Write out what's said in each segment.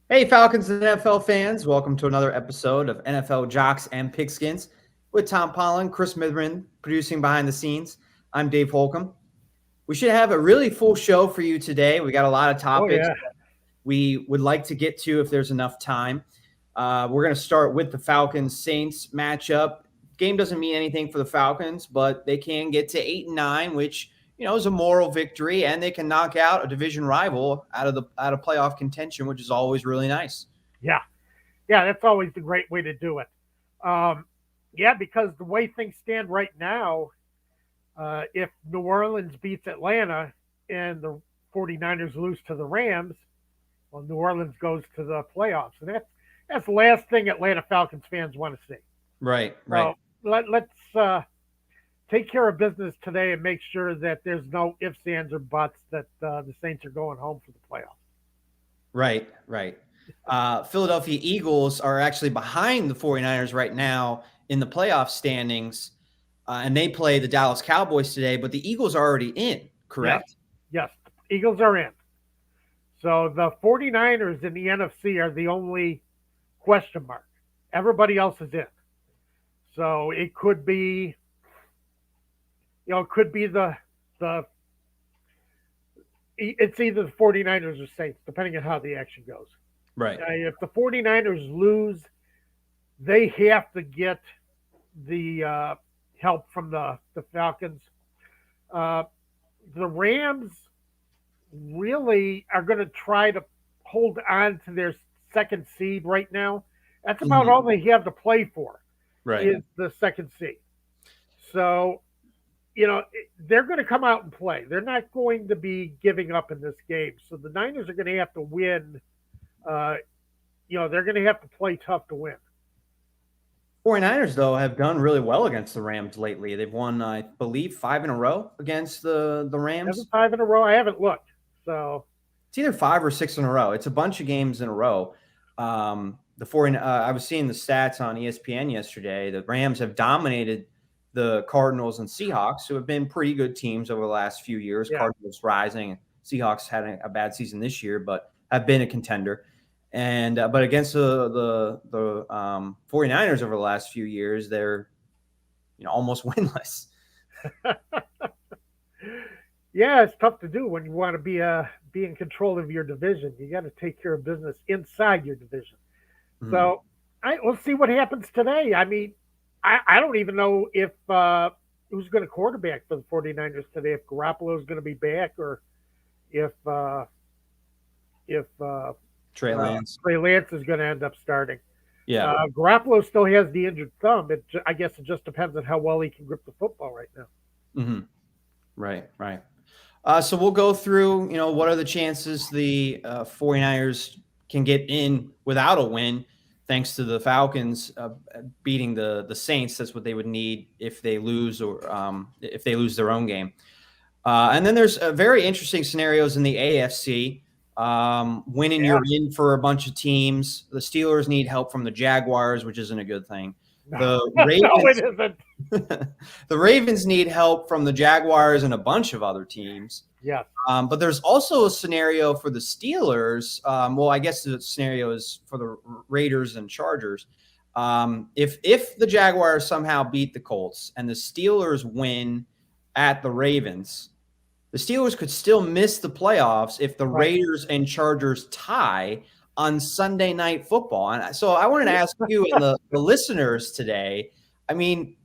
Hey, Falcons and NFL fans, welcome to another episode of NFL Jocks and Pigskins with Tom Pollen, Chris Midran producing behind the scenes. I'm Dave Holcomb. We should have a really full show for you today. We got a lot of Oh topics yeah, we would like to get to if there's enough time. We're going to start with the Falcons Saints matchup. Game doesn't mean anything for the Falcons, but they can get to 8-9, which is a moral victory, and they can knock out a division rival out of playoff contention, which is always really nice. yeah, yeah. That's always the great way to do it. Um, yeah, because the way things stand right now, if New Orleans beats Atlanta and the 49ers lose to the Rams, well, New Orleans goes to the playoffs, and that's the last thing Atlanta Falcons fans want to see. Right, right, So let's take care of business today and make sure that there's no ifs, ands, or buts that the Saints are going home for the playoffs. right. Philadelphia Eagles are actually behind the 49ers right now in the playoff standings, and they play the Dallas Cowboys today, but the Eagles are already in, Yes, correct? yes. Eagles are in. So the 49ers in the NFC are the only question mark. Everybody else is in. So it could be, it could be the it's either the 49ers or Saints, depending on how the action goes. Right. If the 49ers lose, they have to get the help from the Falcons. Uh, the Rams really are going to try to hold on to their second seed right now. That's about Mhm. all they have to play for Right. is the second seed. So, they're going to come out and play. They're not going to be giving up in this game. So the Niners are going to have to win. Uh, they're going to have to play tough to win. 49ers, though, have done really well against the Rams lately. They've won, I believe, 5 in a row against the Seven, Rams. five in a row. I haven't looked. So, It's either 5 or 6 in a row. It's a bunch of games in a row. I was seeing the stats on ESPN yesterday. The Rams have dominated the Cardinals and Seahawks, who have been pretty good teams over the last few years. yeah. Cardinals rising, Seahawks had a bad season this year, but have been a contender. And but against the 49ers over the last few years, they're almost winless. Yeah, it's tough to do when you want to be in control of your division. You got to take care of business inside your division. Mhm. So, we'll see what happens today. I mean, I don't even know if who's going to quarterback for the 49ers today. If Garoppolo is going to be back, or if uh, if Trey Lance. Trey Lance is going to end up starting. Yeah. Garoppolo still has the injured thumb. I guess it just depends on how well he can grip the football right now. Hmm. Right. So we'll go through, what are the chances the 49ers can get in without a win, thanks to the Falcons beating the Saints. That's what they would need if they lose or if they lose their own game. And then there's very interesting scenarios in the AFC. Winning, Yeah, you're in for a bunch of teams. The Steelers need help from the Jaguars, which isn't a good thing. no, The no, it Ravens isn't. the Ravens need help from the Jaguars and a bunch of other teams. Yes, But there's also a scenario for the Steelers. Well, I guess the scenario is for the Raiders and Chargers. If the Jaguars somehow beat the Colts and the Steelers win at the Ravens, the Steelers could still miss the playoffs if the right. Raiders and Chargers tie on Sunday Night Football. And so I wanted to ask you and the listeners today, I mean,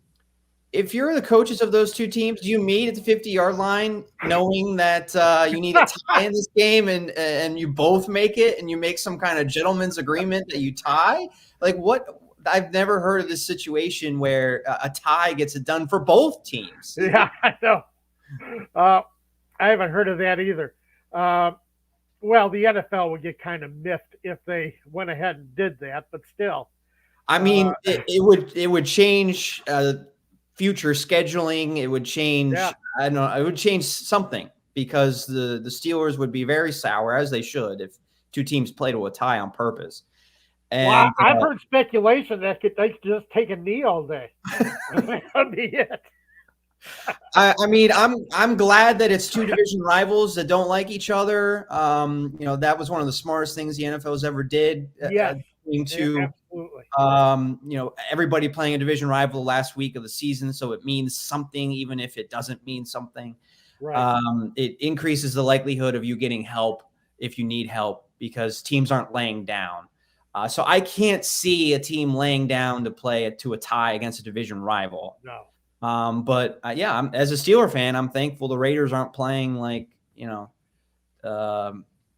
if you're the coaches of those two teams, do you meet at the 50-yard line knowing that you need a tie in this game and you both make it and you make some kind of gentleman's agreement that you tie? Like what? I've never heard of this situation where a tie gets it done for both teams. Yeah, I know. Uh, I haven't heard of that either. Uh, well, the NFL would get kind of miffed if they went ahead and did that, but still. I Uh, mean, it would change future scheduling. It would yeah. change. I don't know. It would change something because the Steelers would be very sour, as they should, if two teams play to a tie on purpose. Well, And I've heard speculation that they could just take a knee all day. That could be it. I mean, I'm glad that it's two division rivals that don't like each other. That was one of the smartest things the NFL's ever did. Yes, To absolutely. everybody playing a division rival the last week of the season, so it means something, even if it doesn't mean something. Right. It increases the likelihood of you getting help if you need help because teams aren't laying down. So I can't see a team laying down to play to a tie against a division rival. No. But as a Steeler fan, I'm thankful the Raiders aren't playing like,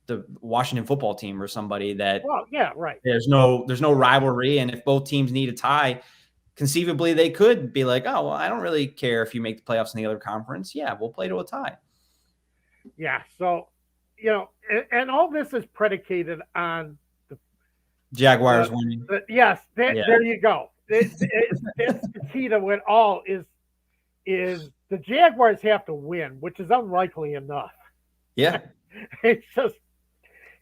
the Washington football team or somebody that Well, yeah, right. there's no rivalry. And if both teams need a tie, conceivably they could be like, oh, well, I don't really care if you make the playoffs in the other conference. Yeah, we'll play to a tie. Yeah. So, and all this is predicated on Jaguars winning. Yes, there you go. That's the key to it all is the Jaguars have to win, which is unlikely enough. Yeah. It's just,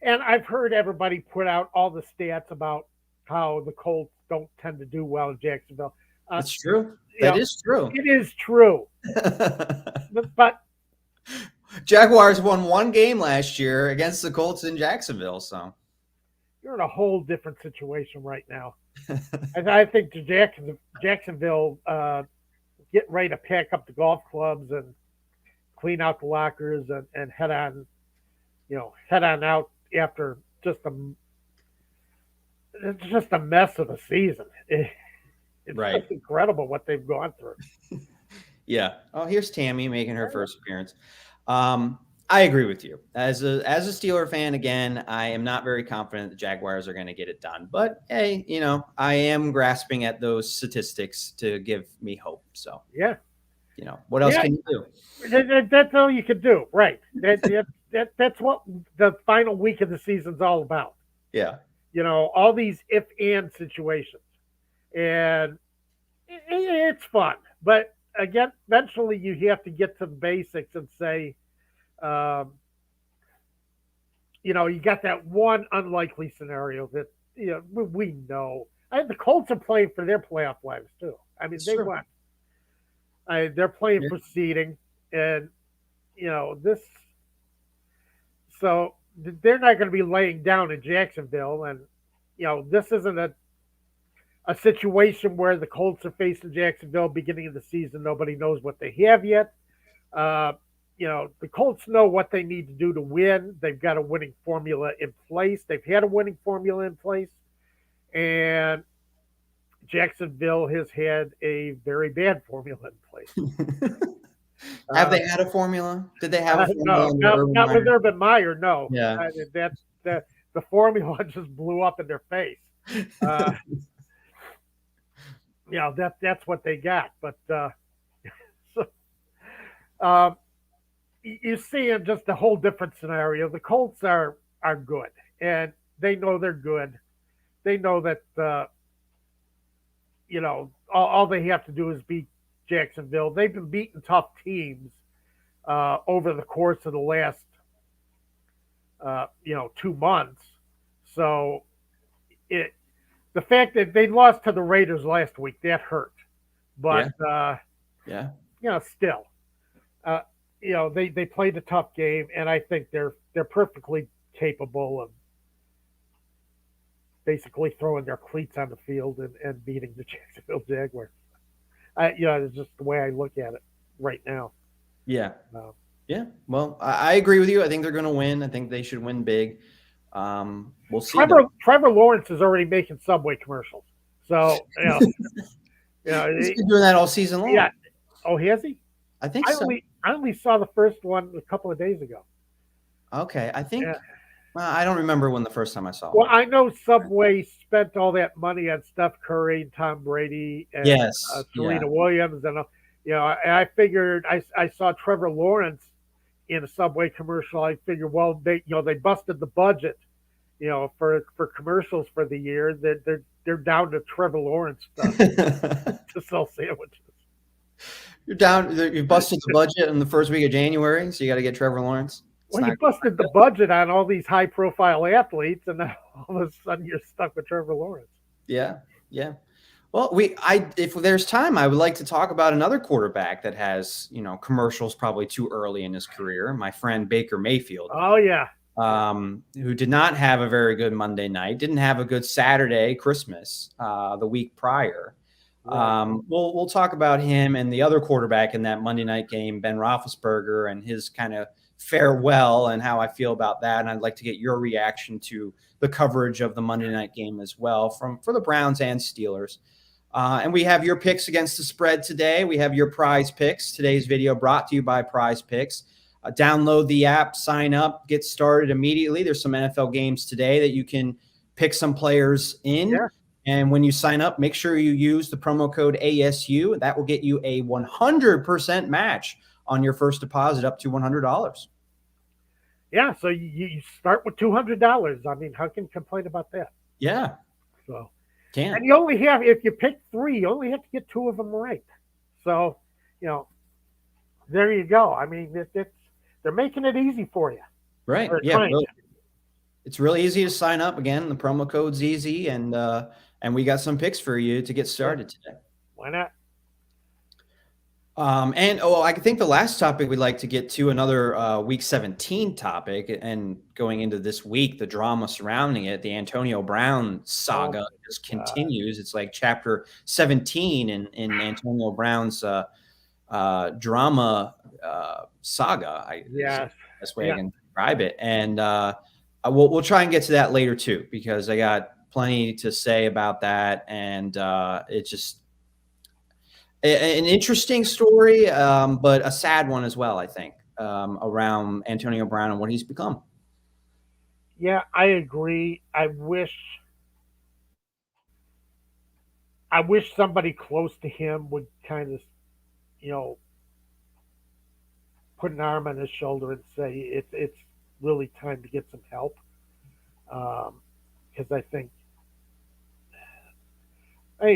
and I've heard everybody put out all the stats about how the Colts don't tend to do well in Jacksonville. It's true. That is true. It is true. But Jaguars won one game last year against the Colts in Jacksonville, so you're in a whole different situation right now. And I think Jacksonville get ready to pack up the golf clubs and clean out the lockers and head on out after just a mess of the season. It's right. just incredible what they've gone through. Yeah. Oh, here's Tammy making her first appearance. I agree with you. As a Steeler fan, again, I am not very confident the Jaguars are going to get it done. But hey, I am grasping at those statistics to give me hope. So yeah, what else can you do? That's all you can do, right? That's what the final week of the season's all about. Yeah. All these if and situations, and it's fun. But again, eventually you have to get to the basics and say, you got that one unlikely scenario that we know. The Colts are playing for their playoff lives too. I mean, they won. They're playing for seeding, and this. So they're not going to be laying down in Jacksonville, and this isn't a situation where the Colts are facing Jacksonville beginning of the season. Nobody knows what they have yet. The Colts know what they need to do to win. They've got a winning formula in place. They've had a winning formula in place. And Jacksonville has had a very bad formula in place. Have they had a formula? Did they have a formula? No, not with Urban Meyer, no. Yeah. The formula just blew up in their face. That's what they got. But you see in just a whole different scenario. The Colts are good, and they know they're good. They know that all they have to do is beat Jacksonville. They've been beating tough teams over the course of the last 2 months. So the fact that they lost to the Raiders last week, that hurt. But still. They played a tough game, and I think they're perfectly capable of basically throwing their cleats on the field and beating the Jacksonville Jaguars. It's just the way I look at it right now. Yeah. Yeah. Well, I agree with you. I think they're going to win. I think they should win big. We'll see. Trevor Lawrence is already making Subway commercials. So, he's been doing that all season long. Yeah. Oh, has he? I think so. I only saw the first one a couple of days ago. Okay. I think I don't remember when the first time I saw it. Well, I know Subway spent all that money on Steph Curry and Tom Brady and Serena Williams. And, I figured I saw Trevor Lawrence in a Subway commercial. I figured, well, they busted the budget, for commercials for the year. They're down to Trevor Lawrence stuff to sell sandwiches. You busted the budget in the first week of January, so you got to get Trevor Lawrence. Well, you busted the budget on all these high-profile athletes, and then all of a sudden you're stuck with Trevor Lawrence. Yeah, yeah. Well, if there's time, I would like to talk about another quarterback that has, commercials probably too early in his career. My friend Baker Mayfield, Oh yeah, who did not have a very good Monday night, didn't have a good Saturday, Christmas, the week prior. right. We'll talk about him and the other quarterback in that Monday night game, Ben Roethlisberger, and his kind of farewell and how I feel about that. And I'd like to get your reaction to the coverage of the Monday night game as well for the Browns and Steelers. And we have your picks against the spread today. We have your prize picks. Today's video brought to you by Prize Picks. Download the app, sign up, get started immediately. There's some NFL games today that you can pick some players in. Yeah. And when you sign up, make sure you use the promo code ASU. That will get you a 100% match on your first deposit up to $100. Yeah, so you start with $200. I mean, how can you complain about that? Yeah. So, Can. and you only have, if you pick 3, you only have to get 2 of them right. So, there you go. I mean, they're making it easy for you. Right. Yeah. Really, it's really easy to sign up. Again, the promo code's easy, and we got some picks for you to get started today. Why not? I think the last topic we'd like to get to, another Week 17 topic, and going into this week, the drama surrounding it, the Antonio Brown saga just continues. It's like chapter 17 in Antonio Brown's drama saga. Yes. That's the way I can describe it. And we'll try and get to that later too, because I got plenty to say about that, and it's just an interesting story, but a sad one as well, I think, around Antonio Brown and what he's become. Yeah, I agree. I wish somebody close to him would kind of, put an arm on his shoulder and say it's really time to get some help. Because I think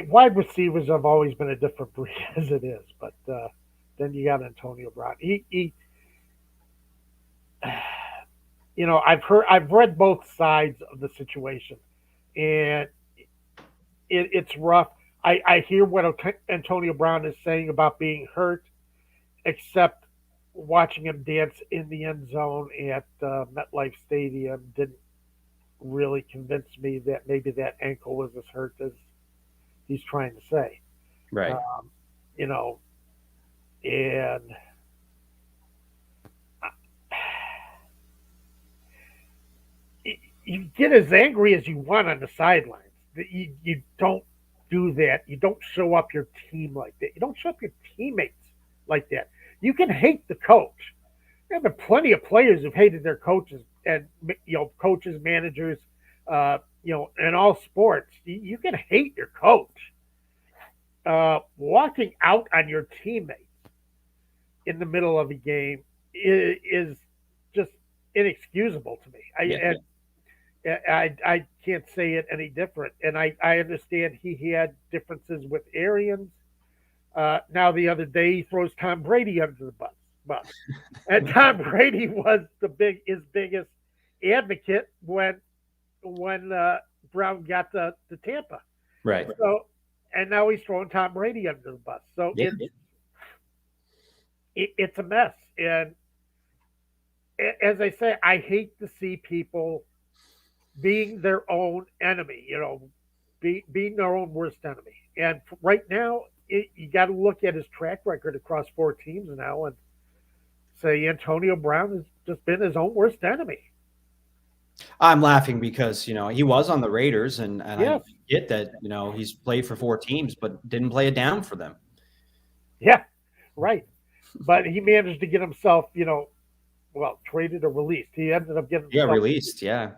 wide receivers have always been a different breed as it is, but then you got Antonio Brown. I've read both sides of the situation, and it's rough. I hear what Antonio Brown is saying about being hurt, except watching him dance in the end zone at MetLife Stadium didn't really convince me that maybe that ankle was as hurt as he's trying to say. Right. And you get as angry as you want on the sidelines. You don't do that. You don't show up your team like that. You don't show up your teammates like that. You can hate the coach. There have been plenty of players who've hated their coaches, and coaches, managers, in all sports. You can hate your coach. Walking out on your teammates in the middle of a game is just inexcusable to me. I can't say it any different. And I understand he had differences with Arians. Now the other day he throws Tom Brady under the bus. And Tom Brady was his biggest advocate when Brown got to Tampa. Right. So, and now he's throwing Tom Brady under the bus. So it's a mess. And as I say, I hate to see people being their own enemy, being their own worst enemy. And right now, you got to look at his track record across 4 teams now and say Antonio Brown has just been his own worst enemy. I'm laughing because, he was on the Raiders, and yes. I get that, he's played for 4 teams, but didn't play a down for them. Yeah, right. But he managed to get himself, traded or released. He ended up getting released. Yeah.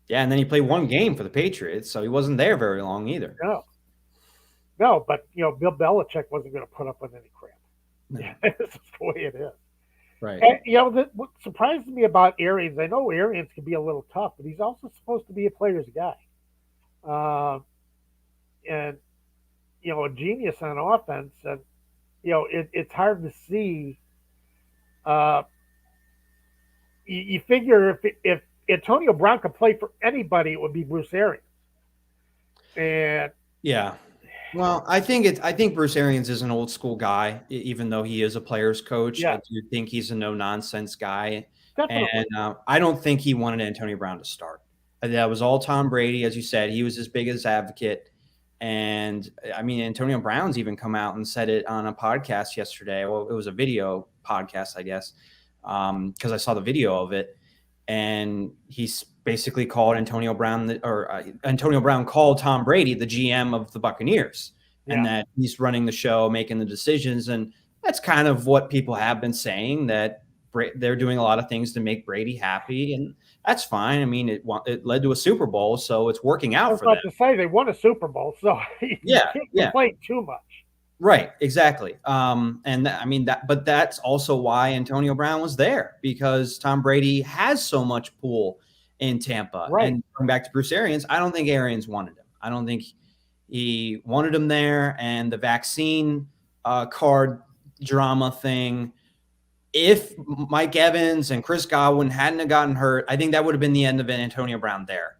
And then he played 1 game for the Patriots, so he wasn't there very long either. No, but Bill Belichick wasn't going to put up with any crap. No. Yeah, this is the way it is. Right. And what surprises me about Arians, I know Arians can be a little tough, but he's also supposed to be a player's guy. And a genius on offense, and it's hard to see. You figure if Antonio Brown could play for anybody, it would be Bruce Arians. And yeah, Well, I think Bruce Arians is an old school guy, even though he is a player's coach. I Yeah, do think he's a no nonsense guy, and definitely. I don't think he wanted Antonio Brown to start. That was all Tom Brady, as you said. He was his biggest advocate, and I mean Antonio Brown's even come out and said it on a podcast yesterday. Well, it was a video podcast, I guess, because I saw the video of it, and he's basically called Antonio Brown, Antonio Brown called Tom Brady the GM of the Buccaneers, and Yeah, that he's running the show, making the decisions, and that's kind of what people have been saying, that they're doing a lot of things to make Brady happy, and that's fine. I mean, it led to a Super Bowl, so it's working I out was for them. about to say they won a Super Bowl, so you Yeah, can't yeah. complain too much. Right, exactly. I mean but that's also why Antonio Brown was there, because Tom Brady has so much pull in Tampa. Right. And going back to Bruce Arians, I don't think Arians wanted him. I don't think he wanted him there. And the vaccine card drama thing, if Mike Evans and Chris Godwin hadn't have gotten hurt, I think that would have been the end of Antonio Brown there.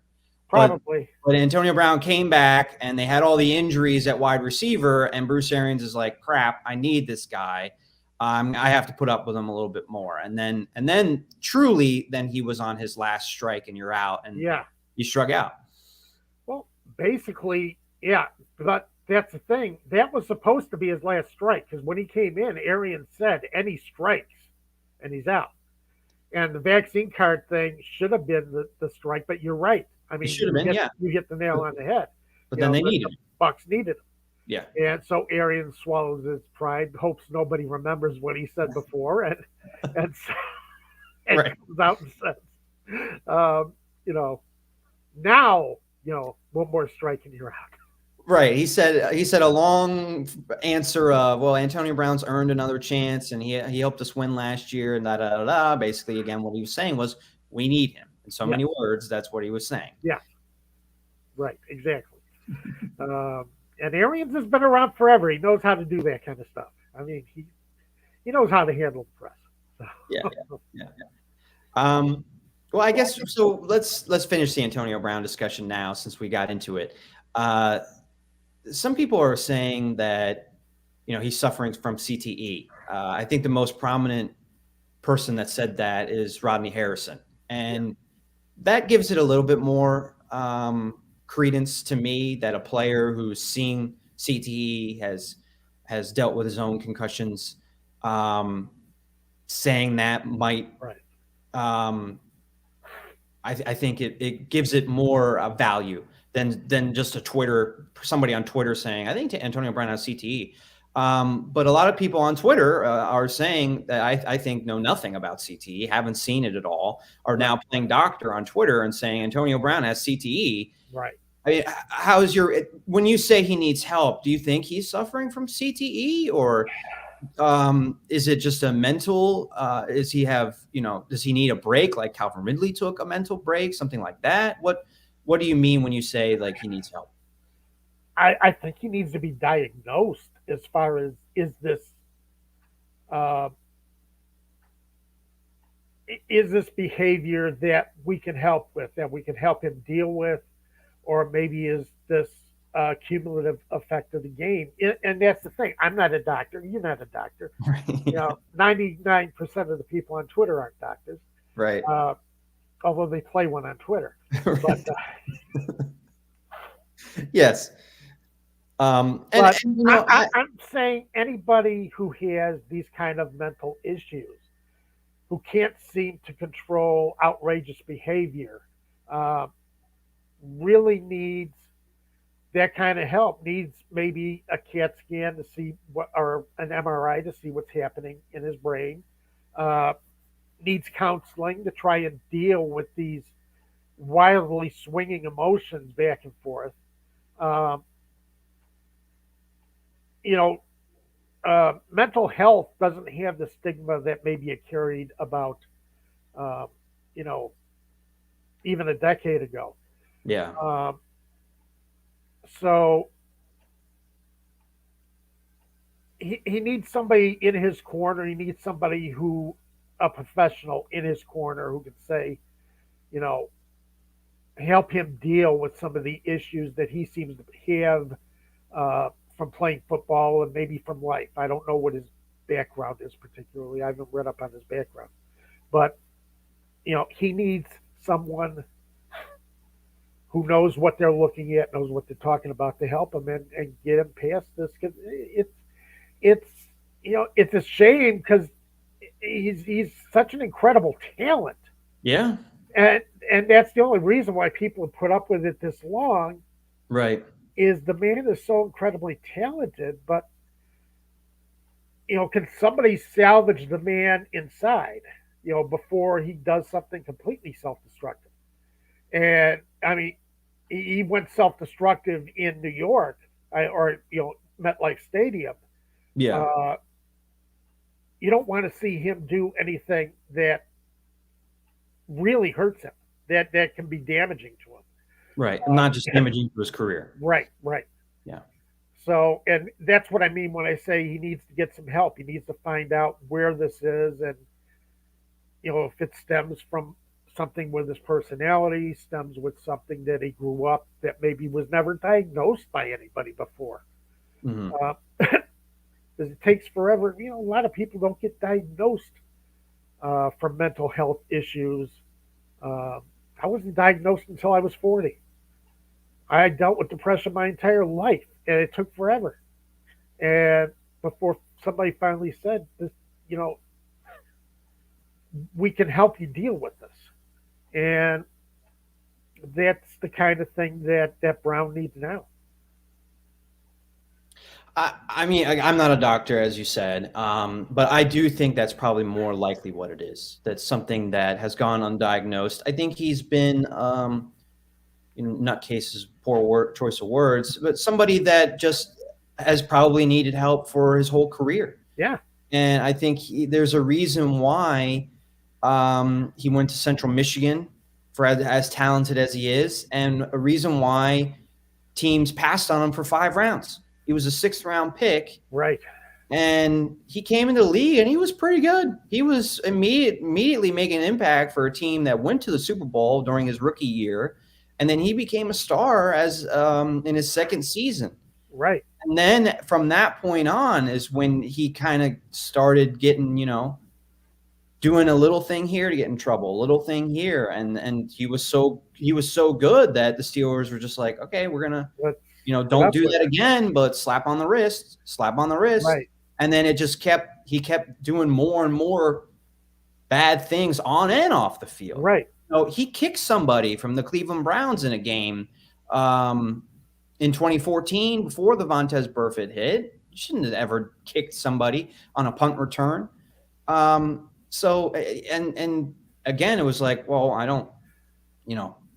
But Probably. but Antonio Brown came back, and they had all the injuries at wide receiver, and Bruce Arians is like, crap, I need this guy. I have to put up with him a little bit more. And then truly, then he was on his last strike, and you're out, and Yeah. you struck out. Well, basically, yeah. But that's the thing. That was supposed to be his last strike because when he came in, Arian said any strikes and he's out. And the vaccine card thing should have been the strike, but you're right. I It mean, should have been, yeah. you hit the nail on the head. But then they needed The him. Bucks needed him. Yeah. And so Arian swallows his pride, hopes nobody remembers what he said before, and, and Right. comes out and says, you know, now, one more strike and you're out. Right. He said a long answer of, well, Antonio Brown's earned another chance, and he helped us win last year, and da da da da. Basically, again, what he was saying was, we need him. In so Yeah, many words, that's what he was saying. yeah, right, exactly. And Arians has been around forever. He knows how to do that kind of stuff. I mean, he knows how to handle the press. Yeah, yeah, yeah. Well, I guess so. Let's finish the Antonio Brown discussion now, since we got into it. Some people are saying that he's suffering from CTE. I think the most prominent person that said that is Rodney Harrison, and that gives it a little bit more credence to me, that a player who's seen CTE, has dealt with his own concussions, saying that might. Right. I think it gives it more value than just somebody on Twitter saying, I think Antonio Brown has CTE. But a lot of people on Twitter are saying that I think know nothing about CTE, haven't seen it at all, are now playing doctor on Twitter and saying Antonio Brown has CTE. Right. I mean, when you say he needs help, do you think he's suffering from CTE, or is it just a mental? Does he need a break, like Calvin Ridley took a mental break, something like that? What do you mean when you say like he needs help? I think he needs to be diagnosed as far as uh, is this behavior that we can help with, that we can help him deal with, or maybe is this cumulative effect of the game? And that's the thing. I'm not a doctor. You're not a doctor. Right. 99% of the people on Twitter aren't doctors, Right. although they play one on Twitter. But Yes. but I'm saying anybody who has these kind of mental issues, who can't seem to control outrageous behavior, uh, really needs that kind of help. Needs maybe a CAT scan to see or an MRI to see what's happening in his brain. Uh, Needs counseling to try and deal with these wildly swinging emotions back and forth. Um, you know, Mental health doesn't have the stigma that maybe it carried about, uh, you know, even a decade ago. Yeah. Um, so he needs somebody in his corner. He needs somebody a professional in his corner who can say, you know, help him deal with some of the issues that he seems to have from playing football and maybe from life. I don't know what his background is particularly. I haven't read up on his background, but he needs someone who knows what they're looking at, knows what they're talking about to help him and get him past this. Because it's it's a shame because he's such an incredible talent, Yeah. and that's the only reason why people have put up with it this long. Right. Is the man is so incredibly talented, but can somebody salvage the man inside? Before he does something completely self-destructive. And I mean, he went self-destructive in New York, or MetLife Stadium. Yeah. Uh, you don't want to see him do anything that really hurts him, that can be damaging to him. Right. And not just damaging to his career. Right, right. Yeah. So, and that's what I mean when I say he needs to get some help. He needs to find out where this is, and if it stems from something with his personality, stems with something that he grew up that maybe was never diagnosed by anybody before. Mm-hmm. Because it takes forever. A lot of people don't get diagnosed for mental health issues. I wasn't diagnosed until I was 40. I dealt with depression my entire life, and it took forever. And before somebody finally said, "This, you know, we can help you deal with this," and that's the kind of thing that Brown needs now. I mean, I'm not a doctor, as you said, but I do think that's probably more likely what it is. That's something that has gone undiagnosed. I think he's been, nutcases, choice of words, but somebody that just has probably needed help for his whole career. Yeah, And I think there's a reason why he went to Central Michigan for as talented as he is, and a reason why teams passed on him for 5 rounds. He was a 6th-round pick, right. and he came into the league, and he was pretty good. He was immediately making an impact for a team that went to the Super Bowl during his rookie year, and then he became a star as in his second season. Right. And then from that point on is when he kind of started getting, doing a little thing here to get in trouble, a little thing here, and he was so good that the Steelers were just like, okay, we're gonna, don't do that again, but slap on the wrist, Right. and then he kept doing more and more bad things on and off the field. Right. So he kicked somebody from the Cleveland Browns in a game in 2014 before the Vontaze Burfict hit. You shouldn't have ever kicked somebody on a punt return. So, and again, it was like, well, I don't,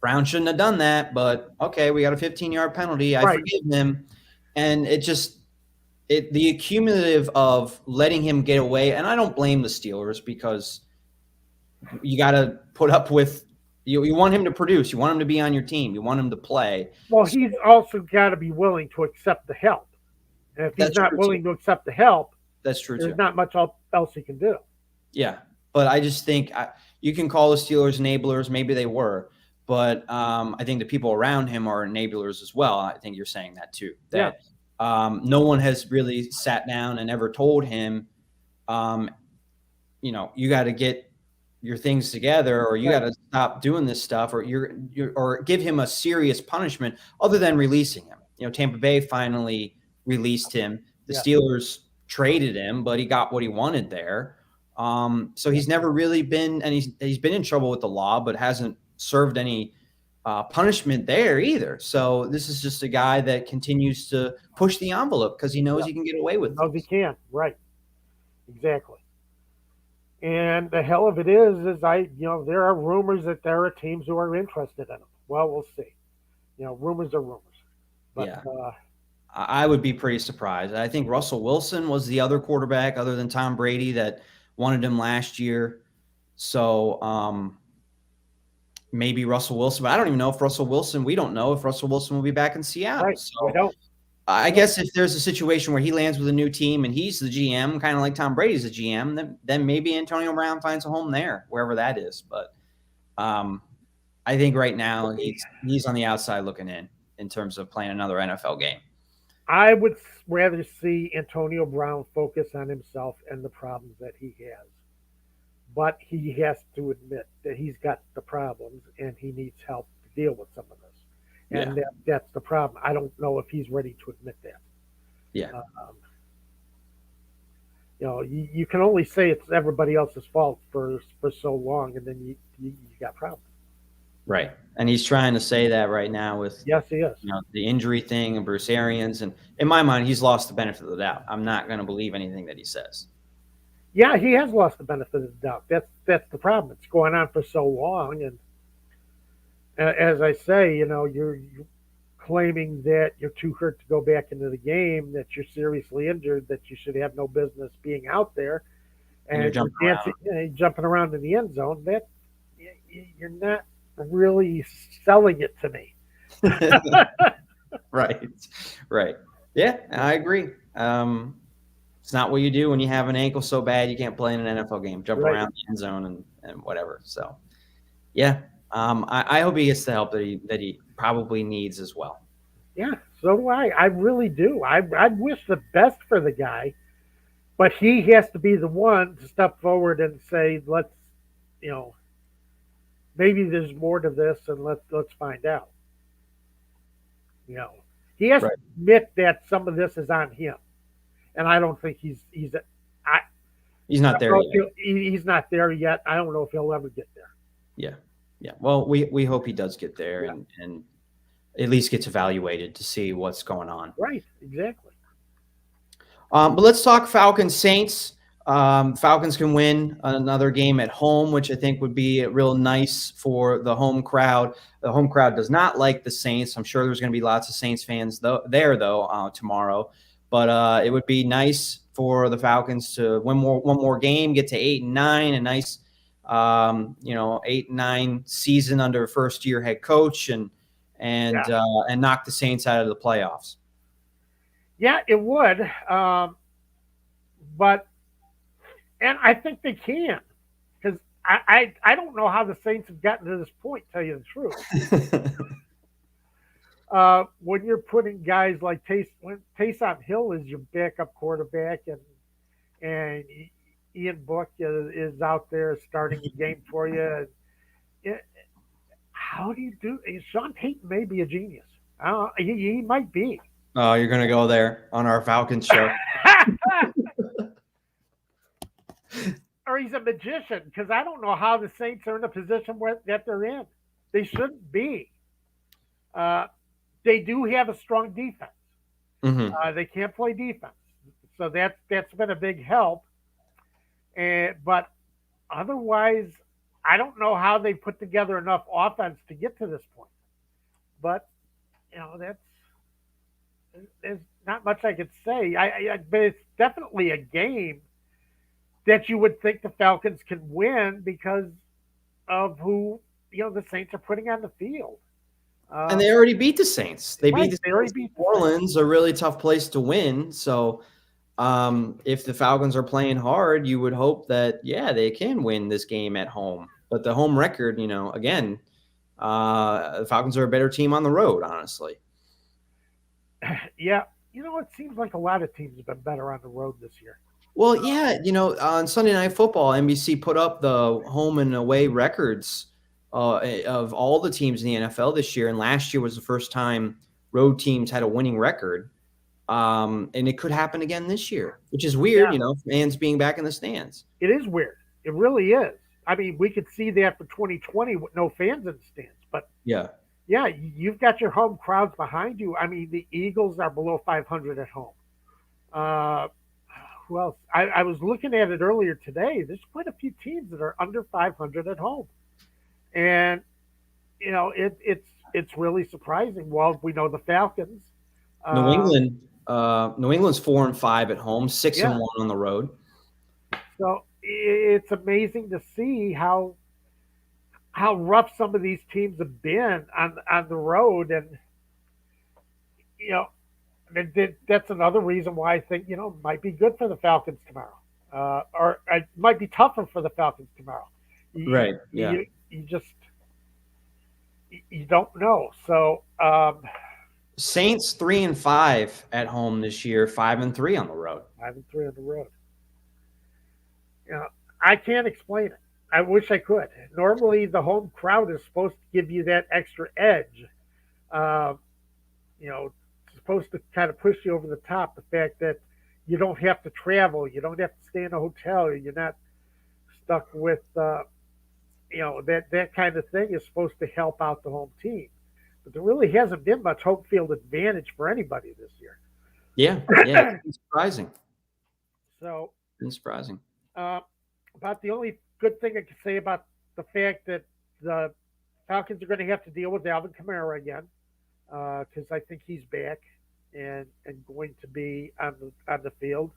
Brown shouldn't have done that, but okay, we got a 15-yard penalty. I forgive him. And the accumulative of letting him get away, and I don't blame the Steelers because you got to put up with, you want him to produce, you want him to be on your team, you want him to play. Well, he's also got to be willing to accept the help. And if he's not willing to accept the help, that's true. There's not much else he can do. Yeah, but I just think you can call the Steelers enablers. Maybe they were, but I think the people around him are enablers as well. I think you're saying that too. That no one has really sat down and ever told him, you got to get your things together, or you got to stop doing this stuff, or or give him a serious punishment other than releasing him. Tampa Bay finally released him. The Steelers traded him, but he got what he wanted there. So he's never really been, and he's been in trouble with the law, but hasn't served any punishment there either. So this is just a guy that continues to push the envelope because he knows he can get away with it. He can, right? Exactly. And the hell of it is there are rumors that there are teams who are interested in him. Well, we'll see. Rumors are rumors. But, I would be pretty surprised. I think Russell Wilson was the other quarterback other than Tom Brady that wanted him last year. So maybe Russell Wilson, but I don't even know if Russell Wilson, we don't know if Russell Wilson will be back in Seattle. Right. So I don't. I guess if there's a situation where he lands with a new team and he's the GM, kind of like Tom Brady's the GM, then maybe Antonio Brown finds a home there, wherever that is. But I think right now he's on the outside looking in terms of playing another NFL game. I would rather see Antonio Brown focus on himself and the problems that he has. But he has to admit that he's got the problems and he needs help to deal with some of this. Yeah. And that's the problem. I don't know if he's ready to admit that. Yeah. You can only say it's everybody else's fault for so long, and then you got problems. Right. And he's trying to say that right now with Yes, he is. The injury thing and Bruce Arians. And in my mind, he's lost the benefit of the doubt. I'm not going to believe anything that he says. Yeah, he has lost the benefit of the doubt. That's the problem. It's going on for so long, and as I say, you're claiming that you're too hurt to go back into the game, that you're seriously injured, that you should have no business being out there, And you're jumping around in the end zone. That you're not really selling it to me. Right. Yeah, I agree. It's not what you do when you have an ankle so bad you can't play in an NFL game, jump around the end zone and whatever. So, yeah, I hope he gets the help that he probably needs as well. Yeah, so do I. I really do. I wish the best for the guy, but he has to be the one to step forward and say, let's, maybe there's more to this, and let's find out. He has to admit that some of this is on him, and I don't think he's not there yet. He's not there yet. I don't know if he'll ever get there. Yeah. Well, we hope he does get there and at least gets evaluated to see what's going on. Right. Exactly. But let's talk Falcons Saints. Falcons can win another game at home, which I think would be real nice for the home crowd. The home crowd does not like the Saints. I'm sure there's going to be lots of Saints fans there tomorrow. But it would be nice for the Falcons to win one more game, get to 8-9, a nice 8-9 season under first year head coach, and knock the Saints out of the playoffs. Yeah, it would. But I think they can, because I don't know how the Saints have gotten to this point, to tell you the truth. When you're putting guys like Taysom Hill is your backup quarterback, and Ian Book is out there starting the game for you. How do you do? Sean Payton may be a genius. He might be. Oh, you're going to go there on our Falcons show. Or he's a magician, because I don't know how the Saints are in the position that they're in. They shouldn't be. They do have a strong defense. Mm-hmm. They can't play defense, so that's been a big help. But otherwise, I don't know how they put together enough offense to get to this point. But there's not much I could say. But it's definitely a game that you would think the Falcons can win because of who the Saints are putting on the field. And they already beat the Saints. They beat the Saints. Already beat New Orleans, a really tough place to win. So if the Falcons are playing hard, you would hope that, they can win this game at home. But the home record, again, the Falcons are a better team on the road, honestly. Yeah. It seems like a lot of teams have been better on the road this year. Well, on Sunday Night Football, NBC put up the home and away records of all the teams in the NFL this year. And last year was the first time road teams had a winning record. And it could happen again this year, which is weird, fans being back in the stands. It is weird. It really is. I mean, we could see that for 2020 with no fans in the stands. But yeah, you've got your home crowds behind you. I mean, the Eagles are below 500 at home. Who else? I was looking at it earlier today. There's quite a few teams that are under 500 at home. And, it's really surprising. Well, we know the Falcons. New England's 4-5 at home, 6-1 on the road. So it's amazing to see how rough some of these teams have been on the road. And, that's another reason why I think, it might be good for the Falcons tomorrow. Or it might be tougher for the Falcons tomorrow. Right. Yeah. You don't know. So, Saints 3-5 at home this year, 5-3 on the road. 5-3 on the road. You know, I can't explain it. I wish I could. Normally, the home crowd is supposed to give you that extra edge. Uh, it's supposed to kind of push you over the top. The fact that you don't have to travel, you don't have to stay in a hotel, you're not stuck with, that kind of thing is supposed to help out the home team. But there really hasn't been much home field advantage for anybody this year. Yeah, it's surprising. So, It's surprising. About the only good thing I can say about the fact that the Falcons are going to have to deal with Alvin Kamara again, because I think he's back and going to be on the field.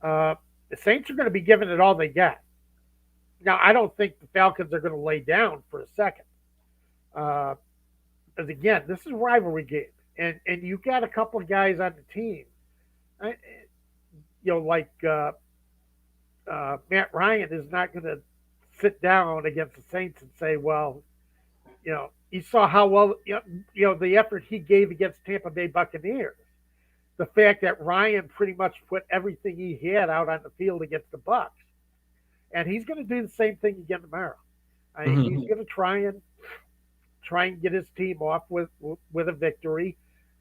The Saints are going to be giving it all they got. Now, I don't think the Falcons are going to lay down for a second. Because again, this is a rivalry game, and you've got a couple of guys on the team, like Matt Ryan is not going to sit down against the Saints and say, well, you saw how well, the effort he gave against Tampa Bay Buccaneers. The fact that Ryan pretty much put everything he had out on the field against the Bucs, and he's going to do the same thing again tomorrow. He's going to try and get his team off with a victory.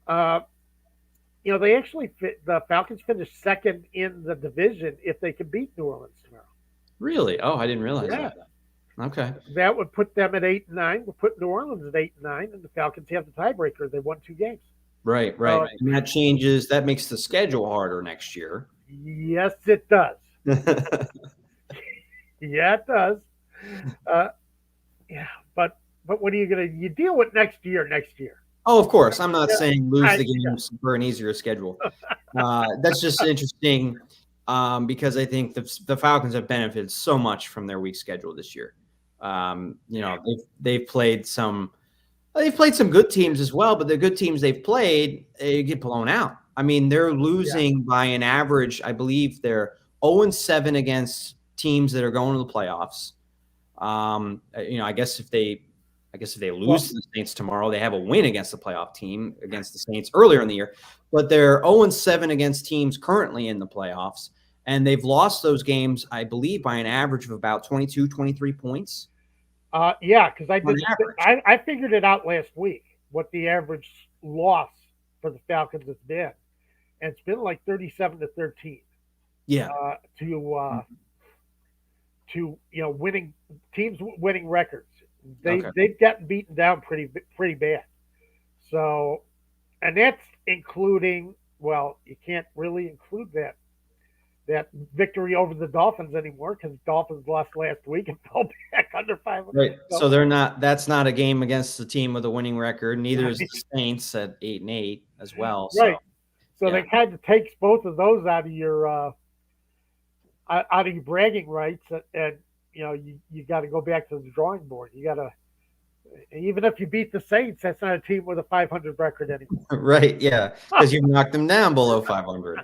They actually the Falcons finished second in the division if they could beat New Orleans tomorrow. Really? Oh, I didn't realize that. Okay. That would put them at 8-9. Would put New Orleans at 8-9, and the Falcons have the tiebreaker. They won 2 games. Right. And that changes. That makes the schedule harder next year. Yes, it does. Yeah, it does. But what are you going to? You deal with next year. Oh, of course. I'm not saying lose the games for an easier schedule. That's just interesting because I think the Falcons have benefited so much from their weak schedule this year. They've played some good teams as well, but the good teams they've played, they get blown out. I mean, they're losing by an average. I believe they're 0-7 against teams that are going to the playoffs. I guess if they lose to the Saints tomorrow, they have a win against the playoff team against the Saints earlier in the year. But they're 0-7 against teams currently in the playoffs. And they've lost those games, I believe, by an average of about 22, 23 points. Because I figured it out last week, what the average loss for the Falcons has been. And it's been like 37-13. Yeah. To winning teams winning records. They've gotten beaten down pretty bad. So, and that's including, well, you can't really include that victory over the Dolphins anymore because Dolphins lost last week and fell back under 500. Right. So that's not a game against the team with a winning record. Neither is the Saints at 8-8 as well. Right. So they kind of takes both of those out of your bragging rights, and you got to go back to the drawing board. You got to, even if you beat the Saints, that's not a team with a 500 record anymore. Right? Yeah, because you knocked them down below 500.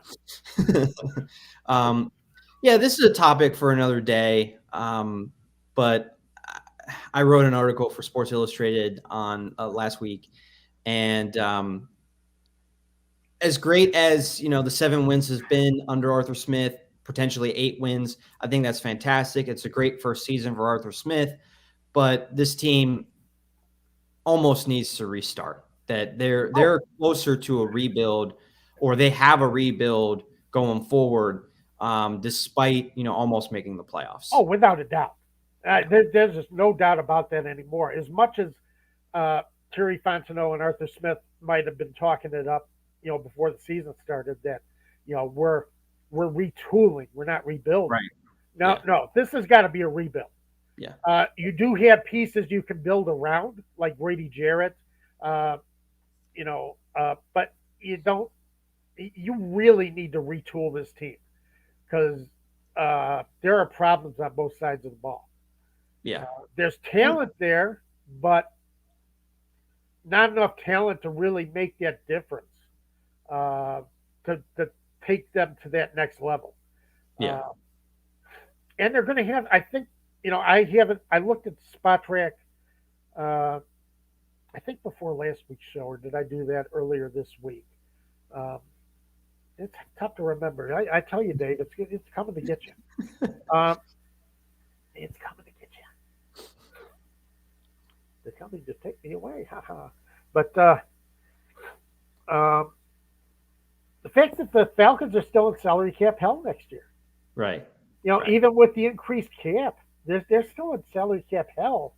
This is a topic for another day. But I wrote an article for Sports Illustrated on last week, and as great as the 7 wins has been under Arthur Smith, potentially 8 wins. I think that's fantastic. It's a great first season for Arthur Smith, but this team almost needs to restart. That they're closer to a rebuild, or they have a rebuild going forward, despite almost making the playoffs. Oh, without a doubt. There's just no doubt about that anymore. As much as Terry Fontenot and Arthur Smith might have been talking it up, before the season started, that we're retooling. We're not rebuilding. Right. No, this has got to be a rebuild. Yeah. You do have pieces you can build around, like Grady Jarrett, but you don't. You really need to retool this team because there are problems on both sides of the ball. Yeah. There's talent there, but not enough talent to really make that difference. To take them to that next level. Yeah. And they're going to have, I think, I looked at the Spot Track I think before last week's show, or did I do that earlier this week? Um, it's tough to remember. I tell you, Dave, it's coming to get you. Um, it's coming to get you. They're coming to take me away. Ha ha. But um, the fact that the Falcons are still in salary cap hell next year. Right. Right. Even with the increased cap, they're still in salary cap hell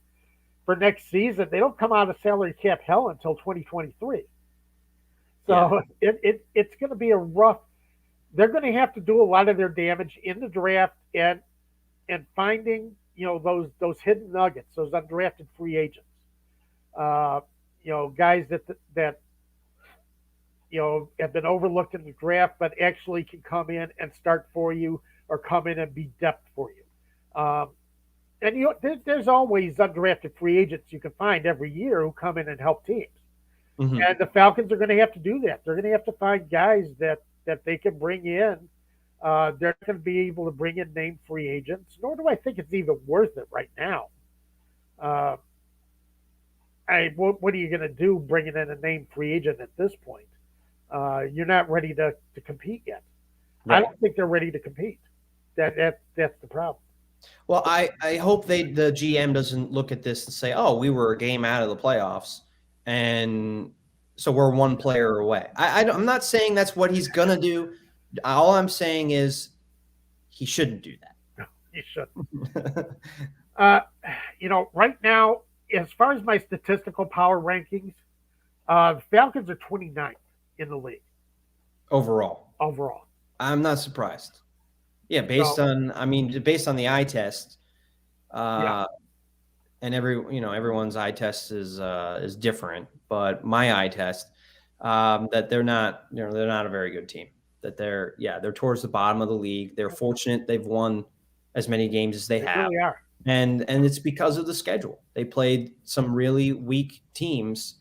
for next season. They don't come out of salary cap hell until 2023. So it's going to be a rough. They're going to have to do a lot of their damage in the draft and finding those hidden nuggets, those undrafted free agents, guys that have been overlooked in the draft, but actually can come in and start for you or come in and be depth for you. And there's always undrafted free agents you can find every year who come in and help teams. Mm-hmm. And the Falcons are going to have to do that. They're going to have to find guys that they can bring in. They're not going to be able to bring in named free agents, nor do I think it's even worth it right now. What are you going to do bringing in a named free agent at this point? You're not ready to compete yet. Right. I don't think they're ready to compete. That's the problem. Well, I hope the GM doesn't look at this and say, "Oh, we were a game out of the playoffs, and so we're one player away." I'm not saying that's what he's gonna do. All I'm saying is he shouldn't do that. No, he shouldn't. Right now, as far as my statistical power rankings, the Falcons are 29th in the league overall. I'm not surprised. Yeah, based on the eye test, and everyone's eye test is different, but my eye test, that they're not a very good team. That they're towards the bottom of the league. They're fortunate they've won as many games as they have. Really are. And it's because of the schedule. They played some really weak teams,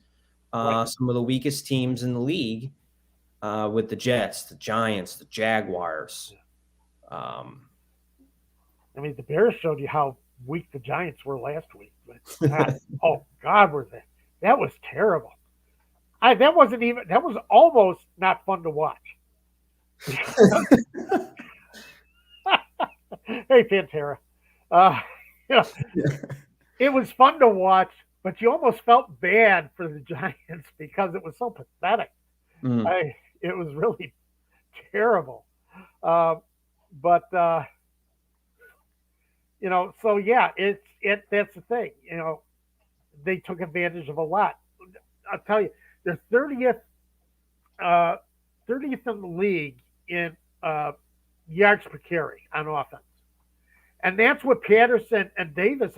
some of the weakest teams in the league, with the Jets, the Giants, the Jaguars. The Bears showed you how weak the Giants were last week. But God, were they? That was terrible. That was almost not fun to watch. Hey, Pantera. It was fun to watch, but you almost felt bad for the Giants because it was so pathetic. It was really terrible. But that's the thing. They took advantage of a lot. I'll tell you, they're 30th in the league in yards per carry on offense. And that's what Patterson and Davis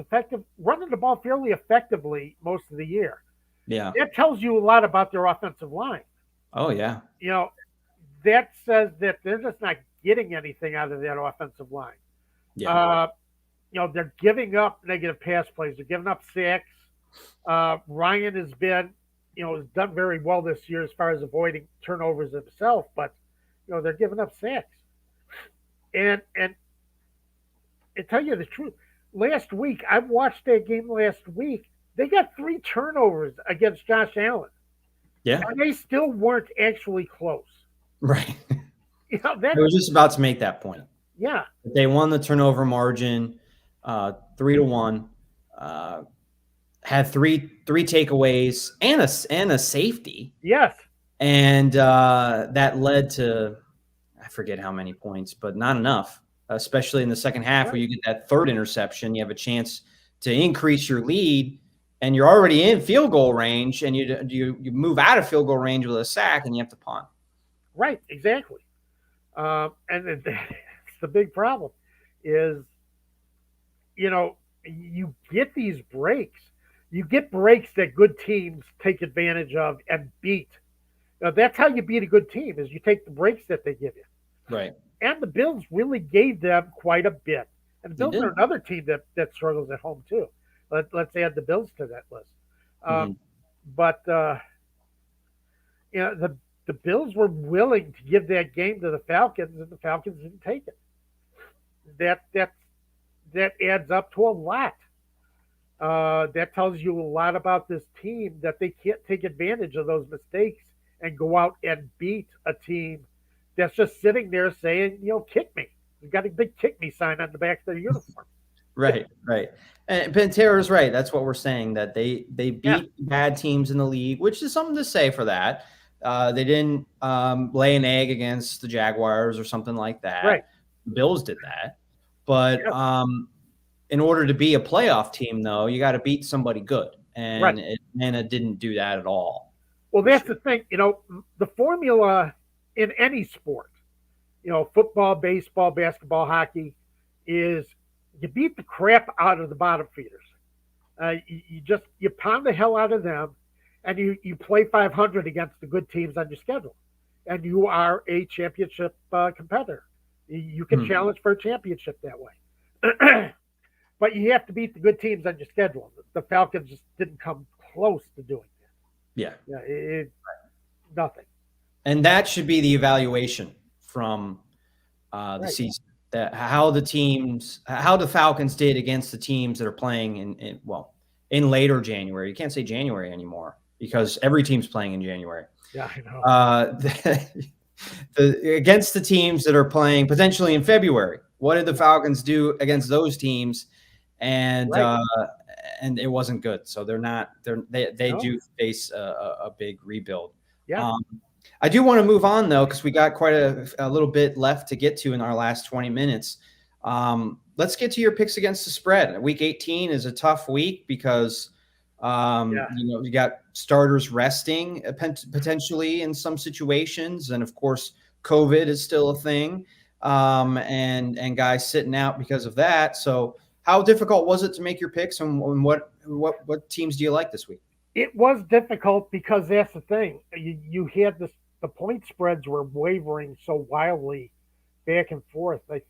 running the ball fairly effectively most of the year. Yeah. That tells you a lot about their offensive line. Oh, yeah. That says that they're just not getting anything out of that offensive line. Yeah. They're giving up negative pass plays. They're giving up sacks. Ryan has done very well this year as far as avoiding turnovers himself, but they're giving up sacks. And I tell you the truth, last week, I watched that game last week. They got 3 turnovers against Josh Allen. Yeah. And they still weren't actually close. Right. I was just about to make that point. Yeah. They won the turnover margin 3-1. Had three takeaways and a safety. Yes. And that led to, I forget how many points, but not enough, especially in the second half where you get that third interception. You have a chance to increase your lead, and you're already in field goal range, and you move out of field goal range with a sack, and you have to punt. Right, exactly. And that's the big problem is, you get these breaks. You get breaks that good teams take advantage of and beat. Now, that's how you beat a good team is you take the breaks that they give you. Right. And the Bills really gave them quite a bit. And the Bills are another team that struggles at home too. Let's add the Bills to that list. But the Bills were willing to give that game to the Falcons, and the Falcons didn't take it. That adds up to a lot. that tells you a lot about this team that they can't take advantage of those mistakes and go out and beat a team that's just sitting there saying, kick me. You've got a big kick me sign on the back of their uniform. Right, right. And Pantera's right. That's what we're saying, that they Yeah, beat bad teams in the league, which is something to say for that. They didn't lay an egg against the Jaguars or something like that. right. The Bills did that. But Yeah, in order to be a playoff team, though, you got to beat somebody good. right. And Atlanta didn't do that at all Well, this that's year. the thing. The formula in any sport, football, baseball, basketball, hockey, is you beat the crap out of the bottom feeders. You pound the hell out of them, and you play 500 against the good teams on your schedule, and you are a championship competitor. You can challenge for a championship that way. But you have to beat the good teams on your schedule. The Falcons just didn't come close to doing that. Yeah. Nothing. And that should be the evaluation from the season. That how the Falcons did against the teams that are playing in later January. You can't say January anymore because every team's playing in January. Yeah, I know. Against the teams that are playing potentially in February. What did the Falcons do against those teams? And it wasn't good. So they do face a big rebuild. Yeah. I do want to move on, though, because we got quite a little bit left to get to in our last 20 minutes. Let's get to your picks against the spread. Week 18 is a tough week because you got starters resting potentially in some situations, and of course, COVID is still a thing, and guys sitting out because of that. So, how difficult was it to make your picks, and what teams do you like this week? It was difficult because that's the thing. You had the point spreads were wavering so wildly back and forth. The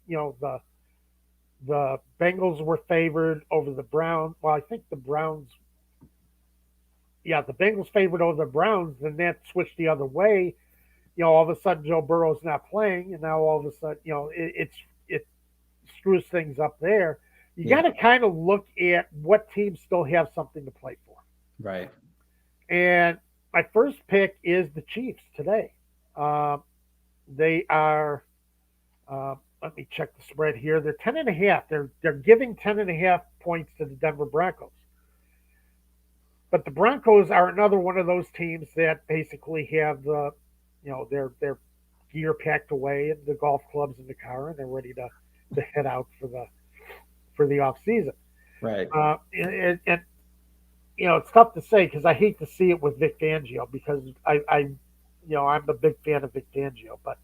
Bengals were favored over the Browns. Well, I think the Browns. Yeah, the Bengals favored over the Browns, and that switched the other way. All of a sudden Joe Burrow's not playing, and now all of a sudden, it screws things up there. You got to kind of look at what teams still have something to play for. Right. And my first pick is the Chiefs today. They are. Let me check the spread here. They're 10.5. They're giving 10.5 points to the Denver Broncos. But the Broncos are another one of those teams that basically have their gear packed away and the golf clubs in the car, and they're ready to head out for the off season. Right. And it's tough to say because I hate to see it with Vic Fangio because I'm a big fan of Vic Fangio, but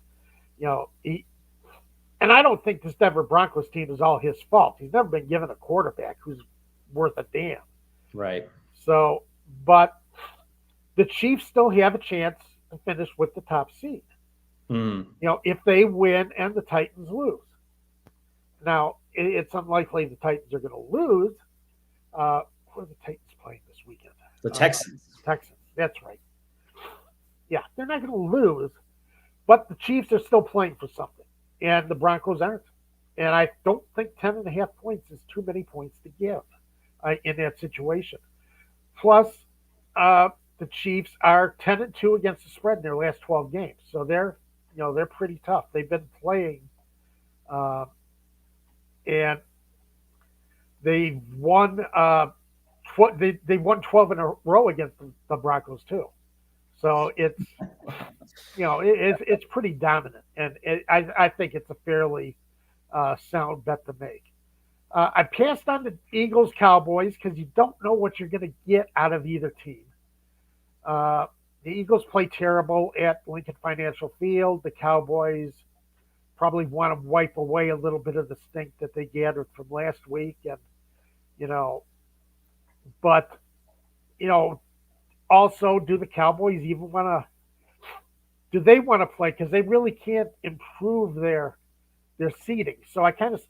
and I don't think this Denver Broncos team is all his fault. He's never been given a quarterback who's worth a damn. Right. So, but the Chiefs still have a chance to finish with the top seed. If they win and the Titans lose. Now, it's unlikely the Titans are going to lose. Who are the Titans playing this weekend? The Texans. Texans. That's right. Yeah, they're not going to lose, but the Chiefs are still playing for something, and the Broncos aren't. And I don't think 10.5 points is too many points to give in that situation. Plus, the Chiefs are 10-2 against the spread in their last 12 games, so they're pretty tough. They've been playing, and they won. They won 12 in a row against the Broncos too. So it's it's pretty dominant, and I think it's a fairly sound bet to make. I passed on the Eagles Cowboys because you don't know what you're going to get out of either team. The Eagles play terrible at Lincoln Financial Field. The Cowboys probably want to wipe away a little bit of the stink that they gathered from last week, and but also, do the Cowboys even want to? Do they want to play? Because they really can't improve their seeding. So I kind of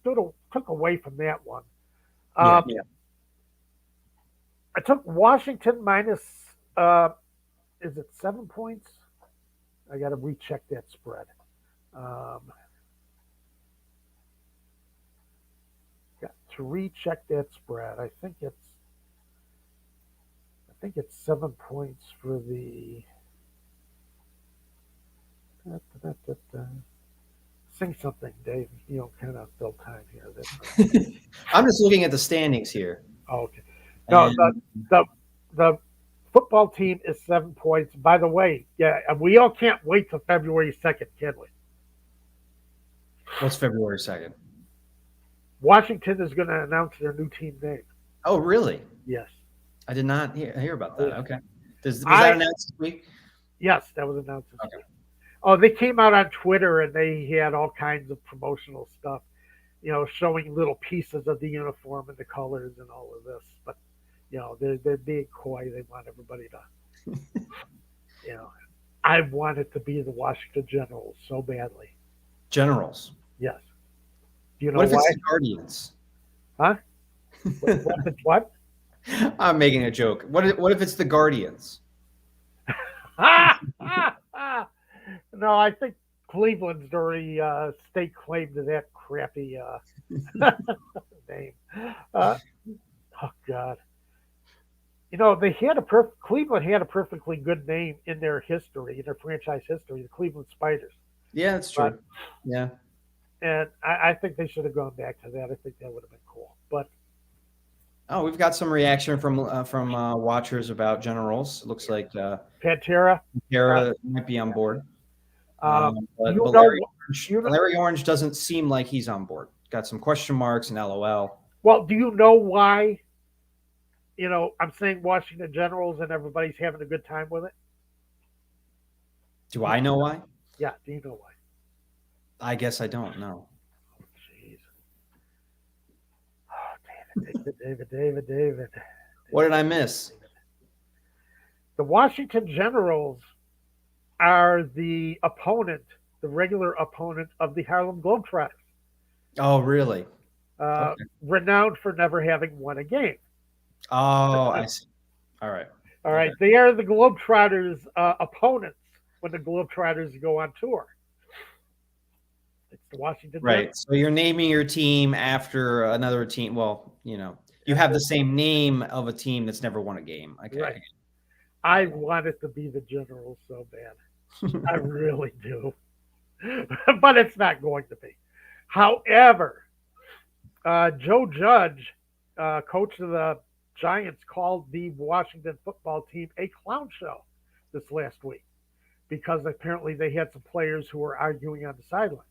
took away from that one. I took Washington minus. Is it 7 points? I got to recheck that spread. Got to recheck that spread. I think it's think it's 7 points for the. Da, da, da, da. Sing something, Dave. Kind of fill time here. I'm just looking at the standings here. Oh, okay. No, the, And the the football team is 7 points. By the way, yeah, and we all can't wait till February 2nd, can we? what's February 2nd? Washington is going to announce their new team name. Oh, really? Yes. I did not hear about that. Okay. Was I that announced this week? Yes, that was announced this Okay. week. Oh, they came out on Twitter and they had all kinds of promotional stuff, showing little pieces of the uniform and the colors and all of this. But they're being coy. They want everybody to, you know, I want it to be the Washington Generals so badly. Generals. Yes. Do you know What if why? it's the Guardians? Huh? What if it's what? I'm making a joke. What if it's the Guardians? No, I think Cleveland's already state claim to that crappy name. Uh, oh God. They had Cleveland had a perfectly good name in their history, in their franchise history, the Cleveland Spiders. Yeah, that's true. Yeah. And I think they should have gone back to that. I think that would have been cool. But Oh, we've got some reaction from watchers about Generals. It looks like Pantera, Tara might be on board. But you Larry Orange doesn't seem like he's on board. Got some question marks and LOL. Well, do you know why? I'm saying Washington Generals and everybody's having a good time with it. Do I know why? Yeah, do you know why? I guess I don't know. Oh, jeez. Oh, David. What did I miss? The Washington Generals are the regular opponent of the Harlem Globetrotters. Oh, really? Okay. Renowned for never having won a game. Oh, I see. All right. All right. They are the Globetrotters' opponents when the Globetrotters go on tour. It's the Washington Right. Generals. So you're naming your team after another team. Well, you have the same name of a team that's never won a game. Okay. Right. I want it to be the Generals so bad. I really do. But it's not going to be. However, Joe Judge, coach of the Giants, called the Washington football team a clown show this last week because apparently they had some players who were arguing on the sideline.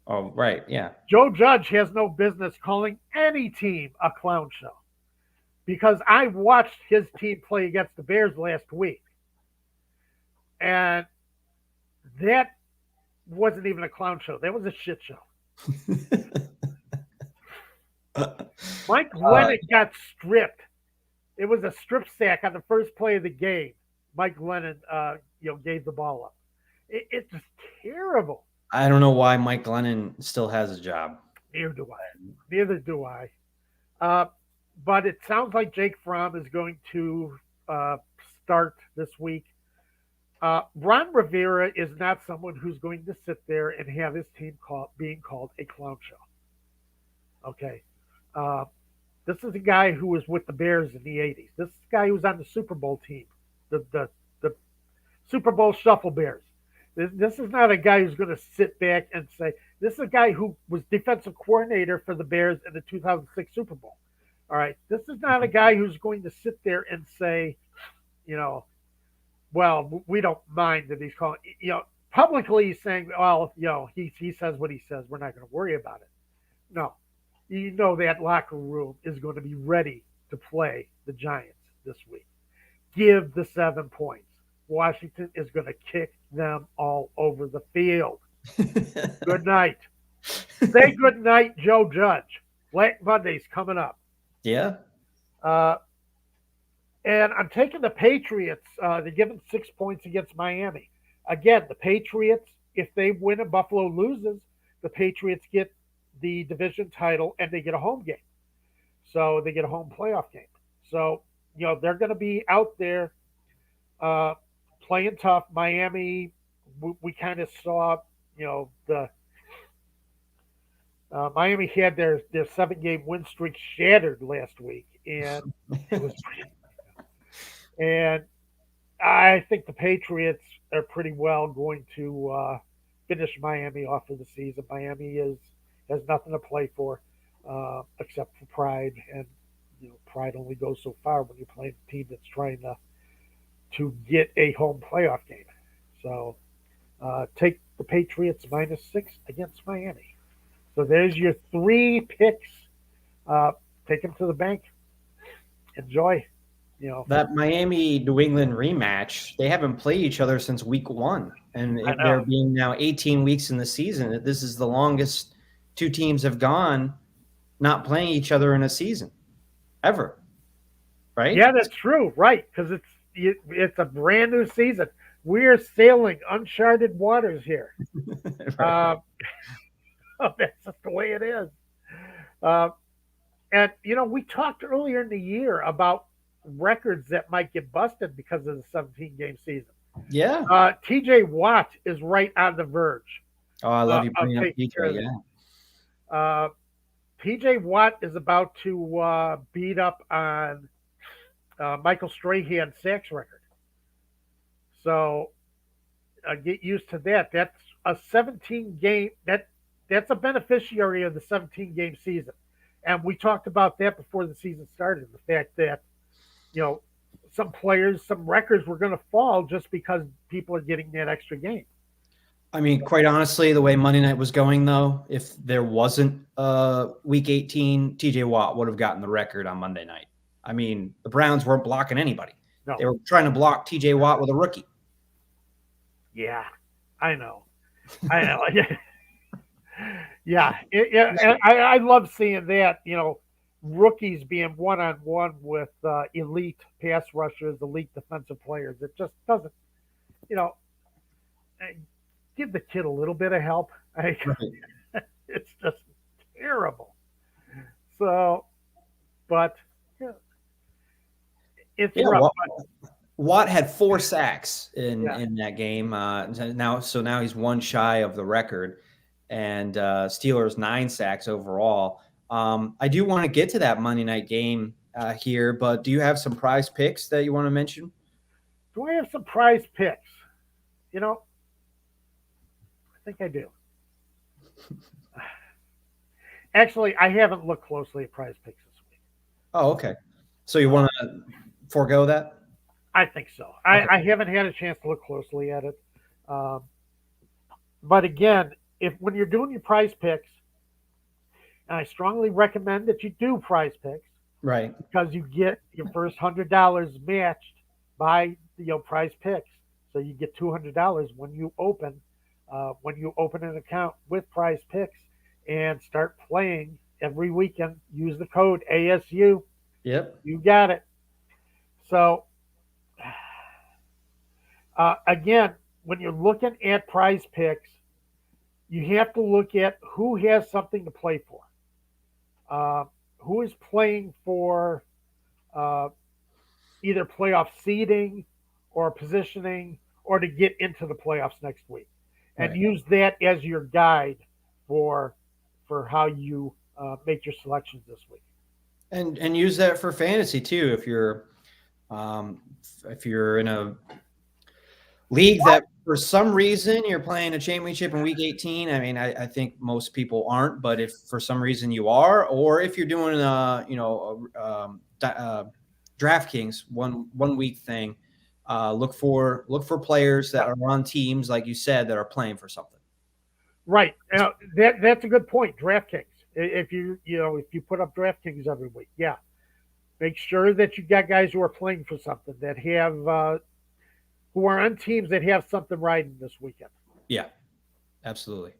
Oh, right. Yeah. Joe Judge has no business calling any team a clown show because I watched his team play against the Bears last week. And that wasn't even a clown show. That was a shit show. Mike Glennon got stripped. It was a strip sack on the first play of the game. Mike Glennon, gave the ball up. It's just terrible. I don't know why Mike Glennon still has a job. Neither do I. But it sounds like Jake Fromm is going to start this week. Ron Rivera is not someone who's going to sit there and have his team being called a clown show. Okay. This is a guy who was with the Bears in the 80s. This is a guy who was on the Super Bowl team, the Super Bowl Shuffle Bears. This is not a guy who's going to sit back and say, this is a guy who was defensive coordinator for the Bears in the 2006 Super Bowl. All right. This is not a guy who's going to sit there and say, well, we don't mind that he's calling, publicly he's saying, well, he says what he says. We're not going to worry about it. No. That locker room is going to be ready to play the Giants this week. Give the 7 points. Washington is going to kick them all over the field. Good night. Say good night, Joe Judge. Black Monday's coming up. Yeah. And I'm taking the Patriots. They're giving 6 points against Miami. Again, the Patriots, if they win and Buffalo loses, the Patriots get the division title and they get a home game. So they get a home playoff game. So, they're going to be out there playing tough. Miami, we kind of saw, the Miami had their 7-game win streak shattered last week. And it was And I think the Patriots are pretty well going to finish Miami off of the season. Miami has nothing to play for except for pride, and pride only goes so far when you're playing a team that's trying to get a home playoff game. So take the Patriots -6 against Miami. So there's your 3 picks. Uh, take them to the bank. Enjoy. That Miami New England rematch, they haven't played each other since week 1. And there being now 18 weeks in the season, this is the longest two teams have gone not playing each other in a season ever. Right? Yeah, that's true. Right. Because it's a brand new season. We're sailing uncharted waters here. Right. That's just the way it is. And, we talked earlier in the year about records that might get busted because of the 17-game season. Yeah. TJ Watt is right on the verge. Oh, I love you bringing up TJ. Yeah. TJ Watt is about to beat up on Michael Strahan's sacks record. So get used to that. That's a 17-game. That's a beneficiary of the 17-game season. And we talked about that before the season started. The fact that, some players, some records were going to fall just because people are getting that extra game. I mean, quite honestly, the way Monday night was going, though, if there wasn't Week 18, TJ Watt would have gotten the record on Monday night. I mean, the Browns weren't blocking anybody. No. They were trying to block TJ Watt with a rookie. Yeah, I know. Yeah. And I love seeing that, rookies being one-on-one with elite pass rushers, elite defensive players. It just doesn't, give the kid a little bit of help. Right. It's just terrible. So, but it's rough. Watt had 4 sacks in that game. Now he's one shy of the record, and Steelers 9 sacks overall. I do want to get to that Monday night game here, but do you have some prize picks that you want to mention? Do I have some prize picks? I think I do. Actually, I haven't looked closely at prize picks this week. Oh, okay. So you want to forego that? I think so. Okay. I haven't had a chance to look closely at it. But again, when you're doing your prize picks, and I strongly recommend that you do prize picks. Right. Because you get your first $100 matched by prize picks. So you get $200 when you open an account with prize picks and start playing every weekend. Use the code ASU. Yep. You got it. So again, when you're looking at prize picks, you have to look at who has something to play for. Who is playing for either playoff seeding or positioning or to get into the playoffs next week. And use that as your guide for how you make your selections this week. And use that for fantasy too. If you're in a league that for some reason you're playing a championship in week 18, I mean, I think most people aren't, but if for some reason you are, or if you're doing DraftKings one week thing, look for players that are on teams, like you said, that are playing for something. Right. That's a good point. DraftKings. If you put up DraftKings every week, make sure that you got guys who are playing for something, that have who are on teams that have something riding this weekend. Yeah, absolutely.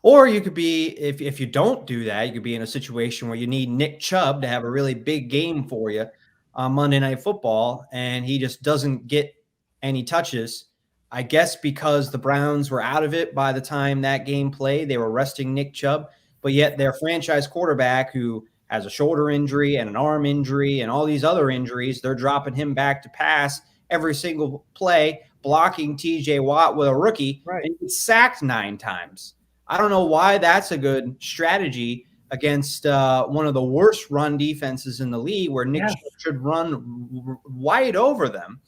Or you could be, if you don't do that, you could be in a situation where you need Nick Chubb to have a really big game for you on Monday Night Football, and he just doesn't get any touches. I guess because the Browns were out of it by the time that game played, they were resting Nick Chubb, but yet their franchise quarterback, who has a shoulder injury and an arm injury and all these other injuries, they're dropping him back to pass every single play, blocking TJ Watt with a rookie, and he's sacked 9 times. I don't know why that's a good strategy against one of the worst run defenses in the league, where Nick Chubb should run wide over them.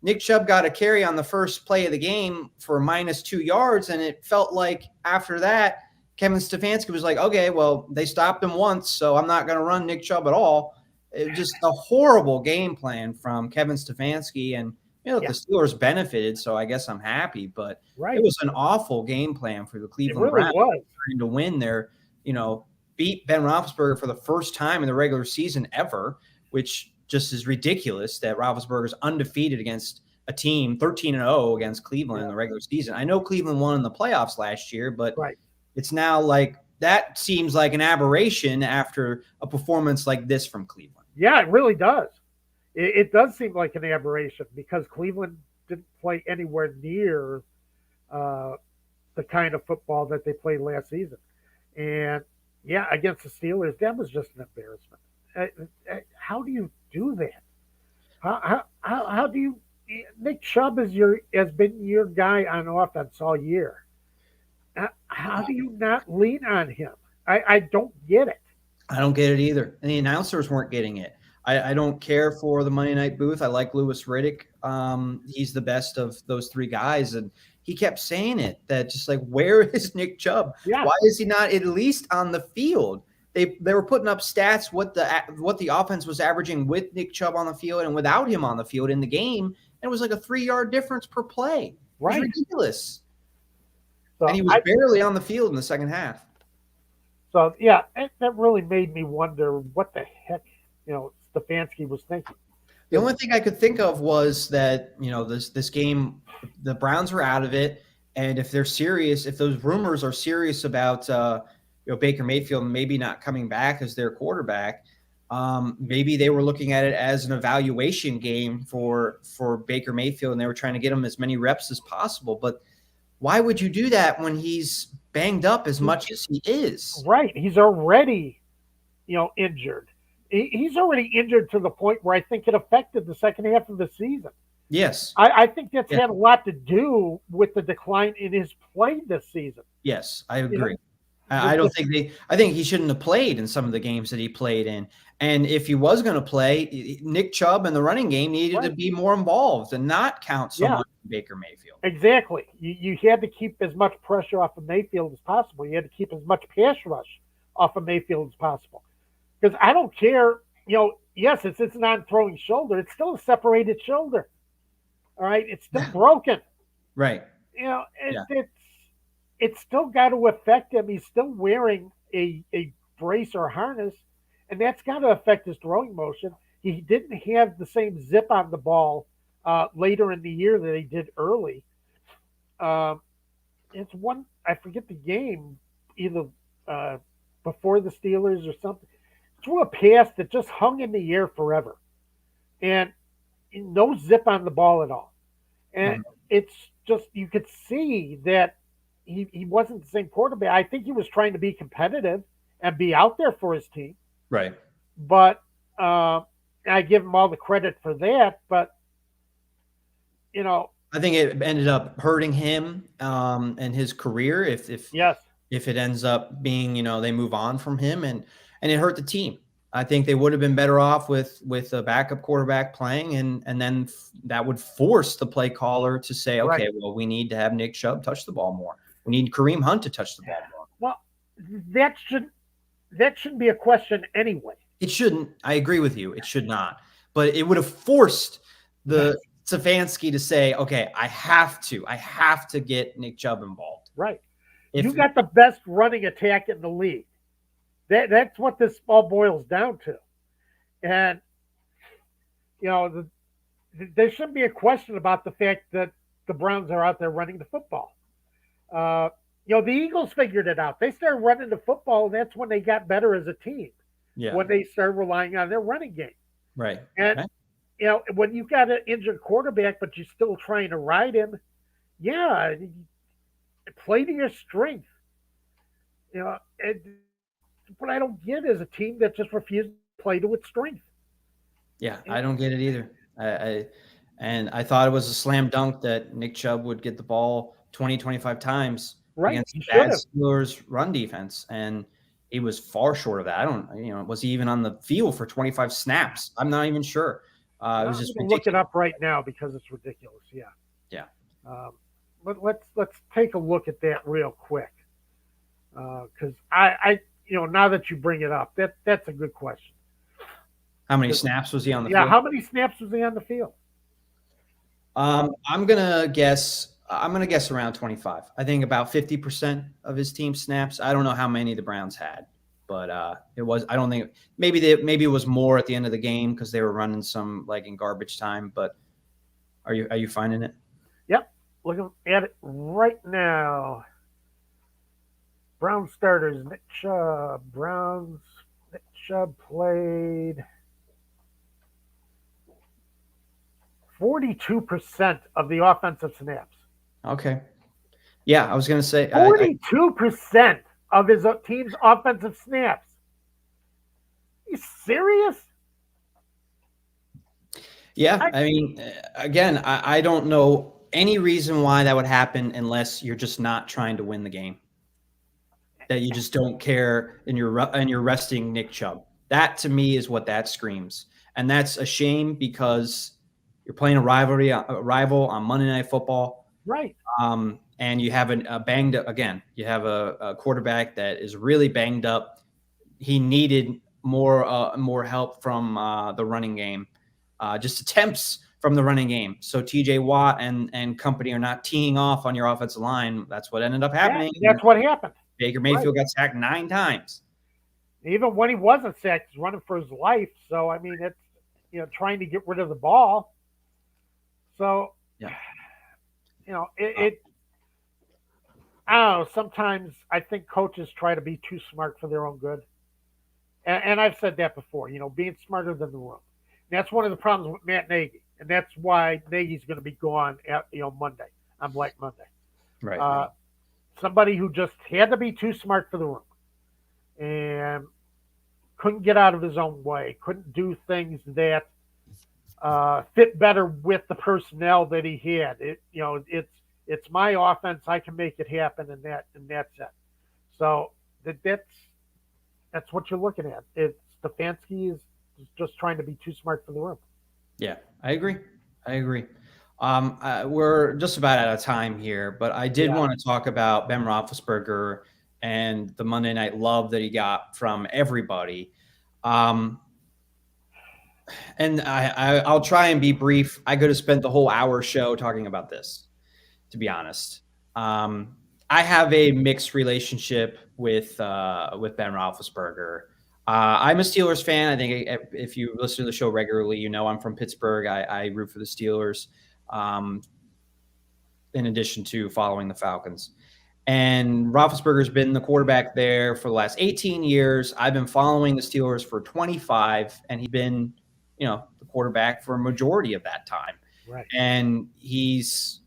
Nick Chubb got a carry on the first play of the game for -2 yards, and it felt like after that, Kevin Stefanski was like, okay, well, they stopped him once, so I'm not going to run Nick Chubb at all. It was just a horrible game plan from Kevin Stefanski, and the Steelers benefited, so I guess I'm happy, but it was an awful game plan for the Cleveland Browns trying to win their, beat Ben Roethlisberger for the first time in the regular season ever, which just is ridiculous that Roethlisberger's undefeated against a team 13-0 against Cleveland in the regular season. I know Cleveland won in the playoffs last year, but it's now like that seems like an aberration after a performance like this from Cleveland. Yeah, it really does. It does seem like an aberration because Cleveland didn't play anywhere near the kind of football that they played last season. And against the Steelers, that was just an embarrassment. How do you do that? How do you? Nick Chubb has been your guy on offense all year. How do you not lean on him? I don't get it. I don't get it either. And the announcers weren't getting it. I don't care for the Monday Night Booth. I like Louis Riddick. He's the best of those three guys. And he kept saying it, that just like, where is Nick Chubb? Yeah. Why is he not at least on the field? They were putting up stats what the offense was averaging with Nick Chubb on the field and without him on the field in the game. And it was like a 3-yard difference per play. Right. It was ridiculous. So and he was barely on the field in the second half. So, that really made me wonder what the heck, Stefanski was thinking. The only thing I could think of was that, this game, the Browns were out of it. And if they're serious, if those rumors are serious about, Baker Mayfield maybe not coming back as their quarterback, maybe they were looking at it as an evaluation game for Baker Mayfield, and they were trying to get him as many reps as possible. But why would you do that when he's banged up as much as he is? Right. He's already, injured. He's already injured to the point where I think it affected the second half of the season. Yes. I think that's had a lot to do with the decline in his play this season. Yes, I agree. I think he shouldn't have played in some of the games that he played in. And if he was going to play, Nick Chubb in the running game needed to be more involved and not count so much on Baker Mayfield. Exactly. You had to keep as much pressure off of Mayfield as possible. You had to keep as much pass rush off of Mayfield as possible. Because I don't care, yes, it's a non-throwing shoulder. It's still a separated shoulder. All right? It's still broken. Right. It's still got to affect him. He's still wearing a brace or harness, and that's got to affect his throwing motion. He didn't have the same zip on the ball later in the year that he did early. It's one, I forget the game, either before the Steelers or something. Threw a pass that just hung in the air forever, and no zip on the ball at all. And it's just, you could see that he wasn't the same quarterback. I think he was trying to be competitive and be out there for his team. Right. But I give him all the credit for that. But, I think it ended up hurting him and his career if it ends up being, they move on from him, and it hurt the team. I think they would have been better off with a backup quarterback playing, and then that would force the play caller to say, okay, well, we need to have Nick Chubb touch the ball more. We need Kareem Hunt to touch the ball more. Well, that shouldn't be a question anyway. It shouldn't. I agree with you. It should not. But it would have forced the Stefanski to say, okay, I have to get Nick Chubb involved. Right. You got the best running attack in the league. That's what this all boils down to. And, there shouldn't be a question about the fact that the Browns are out there running the football. The Eagles figured it out. They started running the football, and that's when they got better as a team. Yeah. When they started relying on their running game. Right. And, when you've got an injured quarterback, but you're still trying to ride him, play to your strength. What I don't get is a team that just refuses to play to its strength. Yeah, I don't get it either. I thought it was a slam dunk that Nick Chubb would get the ball 20, 25 times against the bad Steelers run defense. And he was far short of that. I don't, was he even on the field for 25 snaps? I'm not even sure. It was just I'm look it ridiculous. up right now because it's ridiculous. Yeah. Yeah. But let's take a look at that real quick because I now that you bring it up, that's a good question. How many snaps was he on the Yeah, field? how many snaps was he on the field? I'm gonna guess around 25. I think about 50% of his team snaps. I don't know how many the Browns had, but it was. I don't think maybe it was more at the end of the game because they were running some like in garbage time. But are you finding it? Yep, looking at it right now. Brown starters: Nick Chubb. Nick Chubb played 42% of the offensive snaps. Okay. Yeah, I was gonna say 42% of his team's offensive snaps. Are you serious? Yeah, I mean, again, I don't know any reason why that would happen unless you're just not trying to win the game. That you just don't care and you're resting Nick Chubb. That to me is what that screams, and that's a shame because you're playing a rival on Monday Night Football, right? And you have a banged up again. You have a quarterback that is really banged up. He needed more help from the running game. Just attempts from the running game. So TJ Watt and company are not teeing off on your offensive line. That's what ended up happening. Yeah, that's what happened. Baker Mayfield got sacked 9 times. Even when he wasn't sacked, he's running for his life. So I mean, it's trying to get rid of the ball. So yeah, it. I don't know. Sometimes I think coaches try to be too smart for their own good, and I've said that before. Being smarter than the room. That's one of the problems with Matt Nagy, and that's why Nagy's going to be gone at Monday on Black Monday. Right. Somebody who just had to be too smart for the room and couldn't get out of his own way, couldn't do things that fit better with the personnel that he had. It's my offense. I can make it happen, and that's it. So that's what you're looking at. Stefanski is just trying to be too smart for the room. Yeah, I agree. We're just about out of time here, but I did want to talk about Ben Roethlisberger and the Monday Night Love that he got from everybody. And I'll try and be brief. I could have spent the whole hour show talking about this, to be honest. I have a mixed relationship with Ben Roethlisberger. I'm a Steelers fan. I think if you listen to the show regularly, I'm from Pittsburgh. I root for the Steelers, in addition to following the Falcons. And Roethlisberger's been the quarterback there for the last 18 years. I've been following the Steelers for 25, and he's been, the quarterback for a majority of that time. Right. And he's,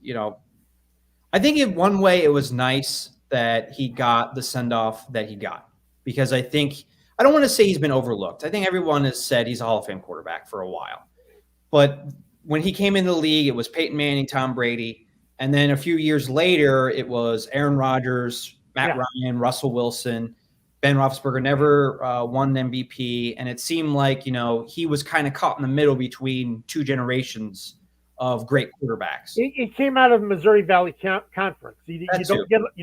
I think in one way it was nice that he got the send-off that he got, because I don't want to say he's been overlooked. I think everyone has said he's a Hall of Fame quarterback for a while. But when he came into the league, it was Peyton Manning, Tom Brady. And then a few years later, it was Aaron Rodgers, Matt Ryan, Russell Wilson. Ben Roethlisberger never won an MVP. And it seemed like, he was kind of caught in the middle between two generations of great quarterbacks. He came out of the Missouri Valley Conference. You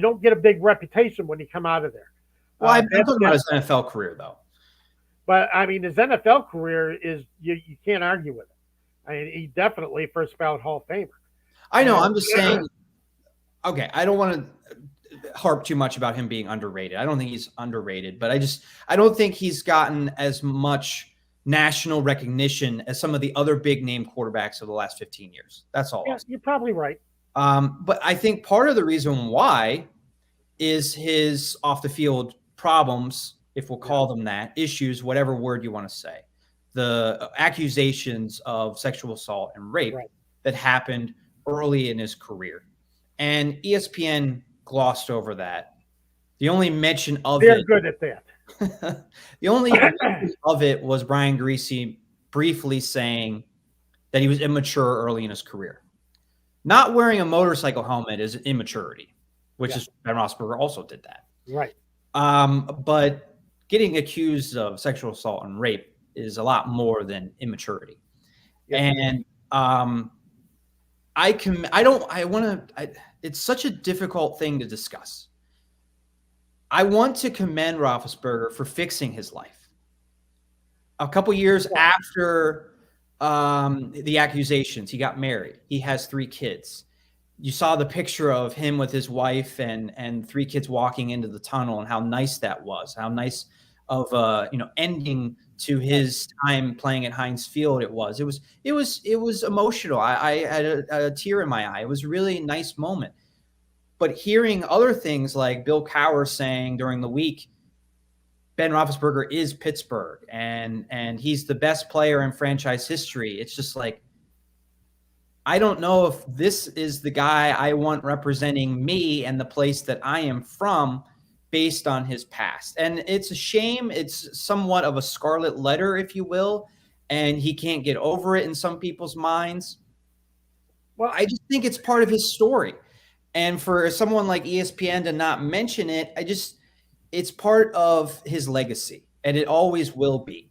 don't get a big reputation when you come out of there. Well, I'm talking about his NFL career, though. But, I mean, his NFL career is you can't argue with it. I mean, he definitely first ballot Hall of Famer. I know. I'm just saying, okay, I don't want to harp too much about him being underrated. I don't think he's underrated, but I don't think he's gotten as much national recognition as some of the other big name quarterbacks of the last 15 years. That's all. Yeah, you're probably right. But I think part of the reason why is his off the field problems, if we'll call them that, issues, whatever word you want to say, the accusations of sexual assault and rape that happened early in his career. And ESPN glossed over that. The only mention of They're good at that. The only mention of it was Brian Greasy briefly saying that he was immature early in his career. Not wearing a motorcycle helmet is immaturity, which is Ben Roethlisberger also did that. Right. But getting accused of sexual assault and rape is a lot more than immaturity. Yes, And it's such a difficult thing to discuss. I want to commend Roethlisberger for fixing his life. A couple years after the accusations, he got married. He has 3 kids. You saw the picture of him with his wife and 3 kids walking into the tunnel, and how nice that was. How nice of a ending to his time playing at Heinz Field it was. It was emotional. I had a tear in my eye. It was a really nice moment. But hearing other things like Bill Cowher saying during the week, Ben Roethlisberger is Pittsburgh, and he's the best player in franchise history. It's just like, I don't know if this is the guy I want representing me and the place that I am from based on his past. And it's a shame. It's somewhat of a scarlet letter, if you will, and he can't get over it in some people's minds. Well, I just think it's part of his story. And for someone like ESPN to not mention it, it's part of his legacy, and it always will be.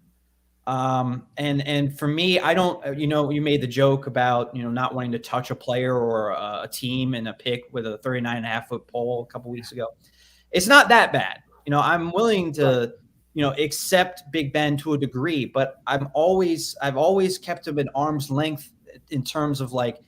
And for me, I don't, you made the joke about, not wanting to touch a player or a team in a pick with a 39.5-foot pole a couple weeks ago. It's not that bad. I'm willing to, accept Big Ben to a degree, but I've always kept him at arm's length in terms of like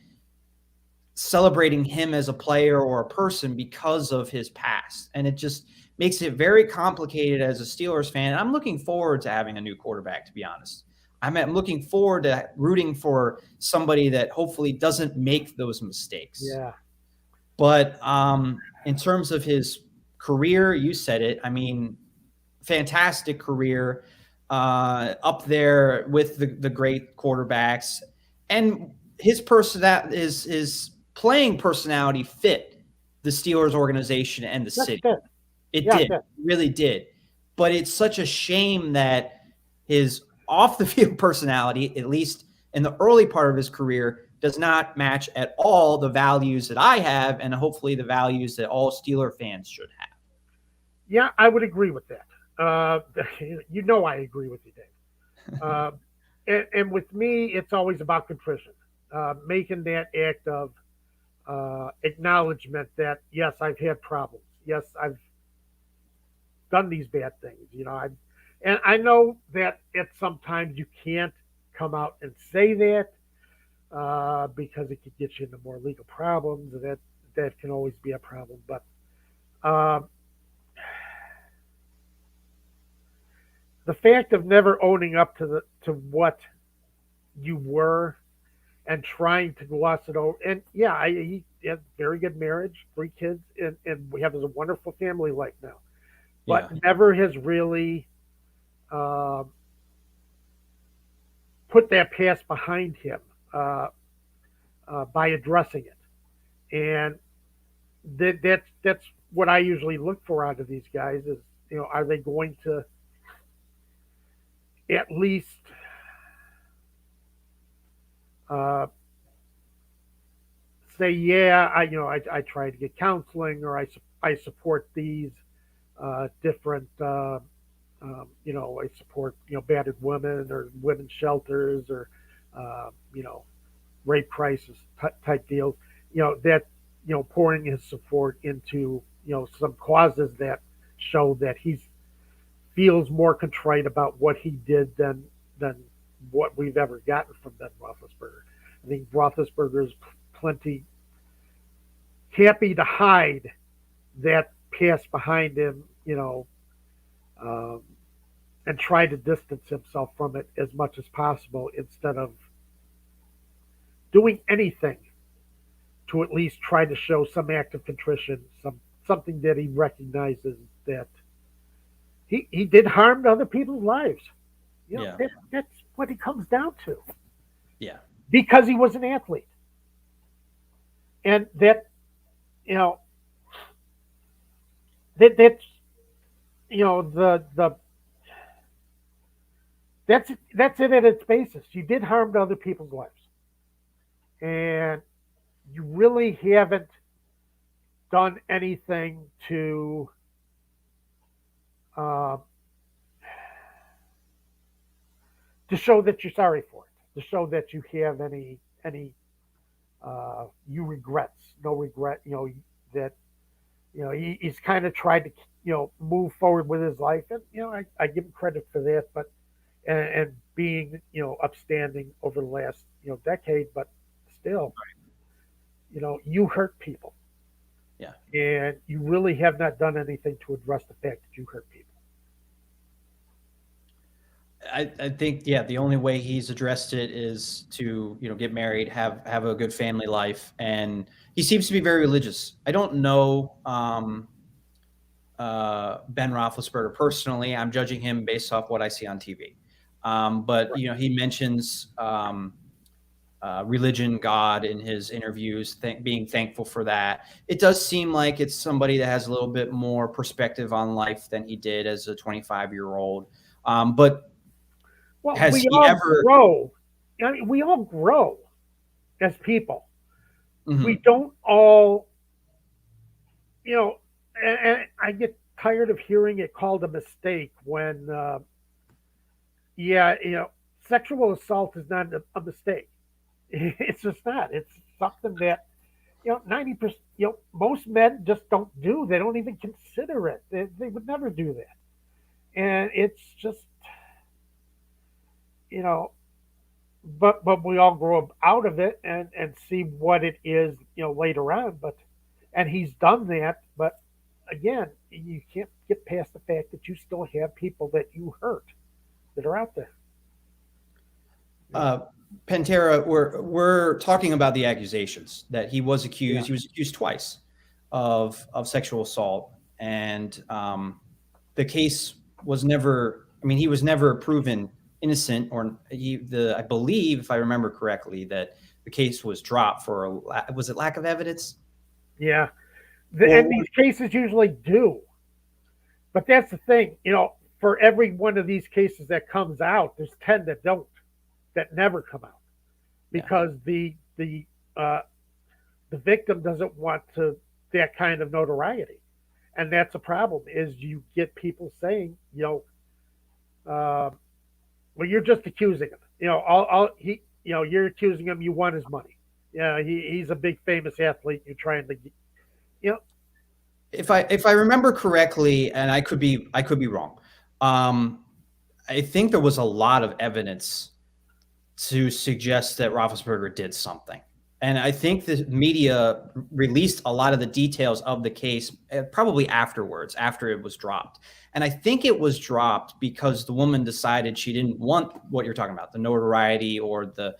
celebrating him as a player or a person because of his past. And it just makes it very complicated as a Steelers fan. And I'm looking forward to having a new quarterback, to be honest. I'm looking forward to rooting for somebody that hopefully doesn't make those mistakes. Yeah. But in terms of his career, you said it. I mean, fantastic career, up there with the great quarterbacks. And his playing personality fit the Steelers organization and the city. It did. It really did. But it's such a shame that his off-the-field personality, at least in the early part of his career, does not match at all the values that I have, and hopefully the values that all Steeler fans should have. Yeah, I would agree with that. I agree with you, Dave. And with me, it's always about contrition, making that act of acknowledgement that, yes, I've had problems. Yes, I've done these bad things. And I know that sometimes you can't come out and say that because it could get you into more legal problems, and that can always be a problem. But the fact of never owning up to what you were and trying to gloss it over, and he had very good marriage, 3 kids, and we have a wonderful family life now. But never has really put that past behind him by addressing it. And that's what I usually look for out of these guys is, are they going to at least say, yeah, I try to get counseling, or I support these different, I support, battered women or women's shelters or, rape crisis type deals, that, pouring his support into, some causes that show that he feels more contrite about what he did than what we've ever gotten from Ben Roethlisberger. I think Roethlisberger is plenty happy to hide that past behind him, and try to distance himself from it as much as possible instead of doing anything to at least try to show some act of contrition, something that he recognizes that he did harm to other people's lives. That's what it comes down to. Yeah. Because he was an athlete. And that's that's it at its basis. You did harm to other people's lives. And you really haven't done anything to to show that you're sorry for it, to show that you have any you regrets, no regret, that he's kind of tried to move forward with his life, and I give him credit for that, but and being upstanding over the last decade, but still, you hurt people, Yeah. and you really have not done anything to address the fact that you hurt people. I think, yeah, the only way he's addressed it is to, get married, have a good family life. And he seems to be very religious. I don't know Ben Roethlisberger personally. I'm judging him based off what I see on TV. But, Right. He mentions religion, God in his interviews, being thankful for that. It does seem like it's somebody that has a little bit more perspective on life than he did as a 25-year-old. But Well, has we he all ever? grow. I mean, we all grow as people. We Mhm. don't all, and I get tired of hearing it called a mistake when, yeah, sexual assault is not a mistake. It's just not. It's something that 90%. Most men just don't do. They don't even consider it. They would never do that, and it's just you know. But we all grow up out of it and see what it is later on. But and he's done that. But again, you can't get past the fact that you still have people that you hurt that are out there. Uh, Pantera, we're talking about the accusations that he was Yeah. accused. He was accused twice of sexual assault, and the case was never. I mean, he was never proven innocent, or I believe, if I remember correctly, that the case was dropped for was it lack of evidence? Yeah. And Or these cases usually do. But that's the thing, for every one of these cases that comes out, there's 10 that don't, that never come out yeah, because uh, the victim doesn't want to that kind of notoriety, and that's a problem. Is you get people saying, uh, well, you're just accusing him. All he, you're accusing him. You want his money. Yeah, he's a big famous athlete. You're trying to, you know, if I remember correctly, and I could be wrong. I think there was a lot of evidence to suggest that Roethlisberger did something. And I think the media released a lot of the details of the case probably afterwards, after it was dropped. And I think it was dropped because the woman decided she didn't want what you're talking about, the notoriety or the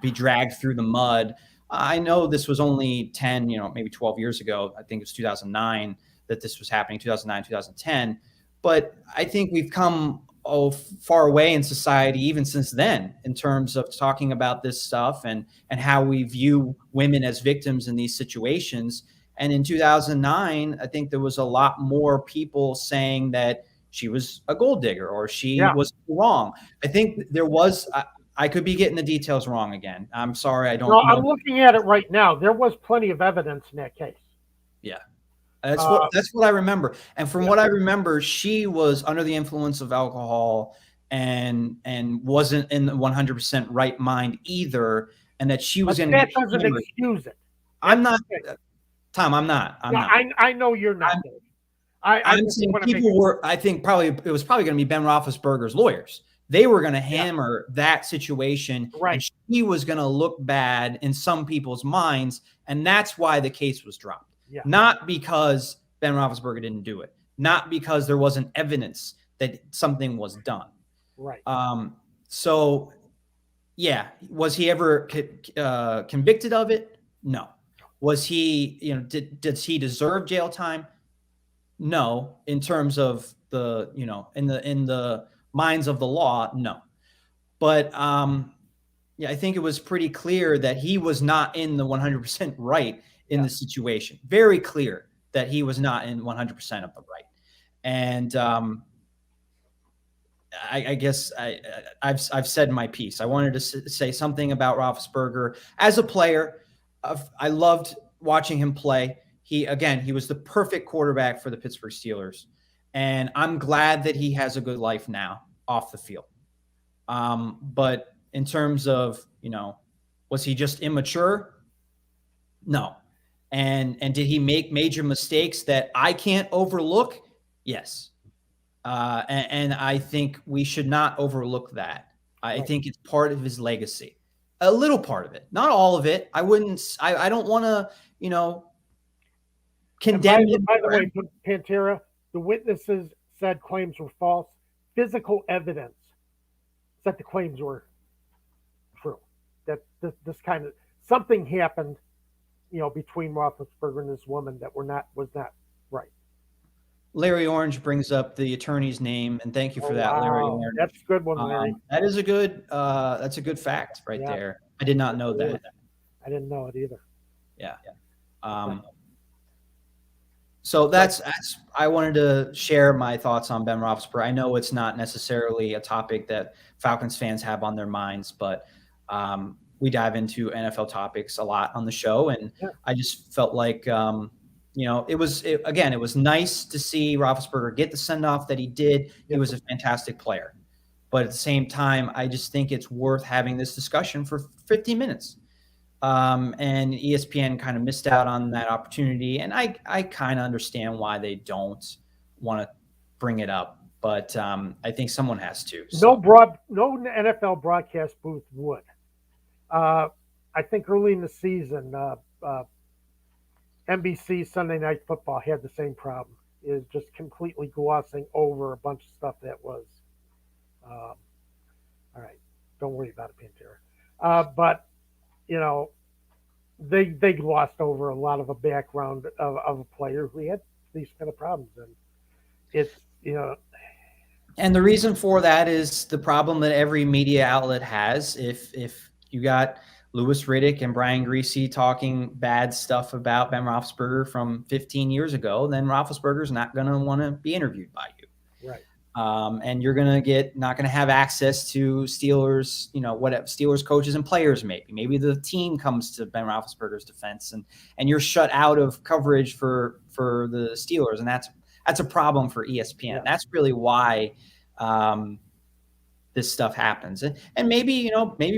be dragged through the mud. I know this was only 10, maybe 12 years ago. I think it was 2009 that this was happening, 2009, 2010. But I think we've come far away in society even since then in terms of talking about this stuff and how we view women as victims in these situations. And in 2009, I think there was a lot more people saying that she was a gold digger or she yeah. was wrong. I think there was. I could be getting the details wrong again. I'm sorry, I No, don't I'm know. looking at it right now. There was plenty of evidence in that case. Yeah. That's Uh, what I remember. And from yeah, what I remember, she was under the influence of alcohol and wasn't in the 100% right mind either, and that she was but going to that get doesn't hammered. excuse it. I'm That's not, the thing. Tom. I'm not. I'm Yeah, not. I know you're not, I'm, Dave. I I'm just saying want to make people were. I think probably it was probably going to be Ben Roethlisberger's lawyers. They were going to yeah, hammer that situation, and right. she was going to look bad in some people's minds, and that's why the case was dropped. Yeah, Not because Ben Roethlisberger didn't do it, not because there wasn't evidence that something was done. right. So, yeah, was he ever convicted of it? No. Was he? Does he deserve jail time? No. In terms of the, in the minds of the law, no. But yeah, I think it was pretty clear that he was not in the 100% right in Yeah, the situation. Very clear that he was not in 100% of the right. And I guess I've said my piece. I wanted to say something about Roethlisberger as a player. I loved watching him play. He was the perfect quarterback for the Pittsburgh Steelers, and I'm glad that he has a good life now off the field. But in terms of, was he just immature? No. And did he make major mistakes that I can't overlook? Yes. And I think we should not overlook that. I think it's part of his legacy, a little part of it, not all of it. I don't want to, condemn him. By the way, Pantera, the witnesses said claims were false. Physical evidence said the claims were true. That this kind of something happened, between Roethlisberger and this woman that was not right. Larry Orange brings up the attorney's name, and thank you for that, Larry Orange. That's a good one, Larry. That's a good fact right there. I did not know that. I didn't know it either. Yeah. So that's I wanted to share my thoughts on Ben Roethlisberger. I know it's not necessarily a topic that Falcons fans have on their minds, but we dive into NFL topics a lot on the show, and I just felt like it was nice to see Roethlisberger get the send-off that he did. He was a fantastic player. But at the same time, I just think it's worth having this discussion for 15 minutes. And ESPN kind of missed out on that opportunity. And I kind of understand why they don't want to bring it up. But I think someone has to. So. No NFL broadcast booth would. I think early in the season, NBC Sunday Night Football had the same problem, is just completely glossing over a bunch of stuff that was, all right, don't worry about it, Pantera. But, they glossed over a lot of a background of a player who had these kind of problems. And it's, And the reason for that is the problem that every media outlet has. If you got Louis Riddick and Brian Griese talking bad stuff about Ben Roethlisberger from 15 years ago, then Roethlisberger's not going to want to be interviewed by you. Right. And you're going to not going to have access to Steelers, whatever Steelers coaches and players maybe. Maybe the team comes to Ben Roethlisberger's defense and you're shut out of coverage for the Steelers. And that's a problem for ESPN. Yeah. That's really why this stuff happens. And maybe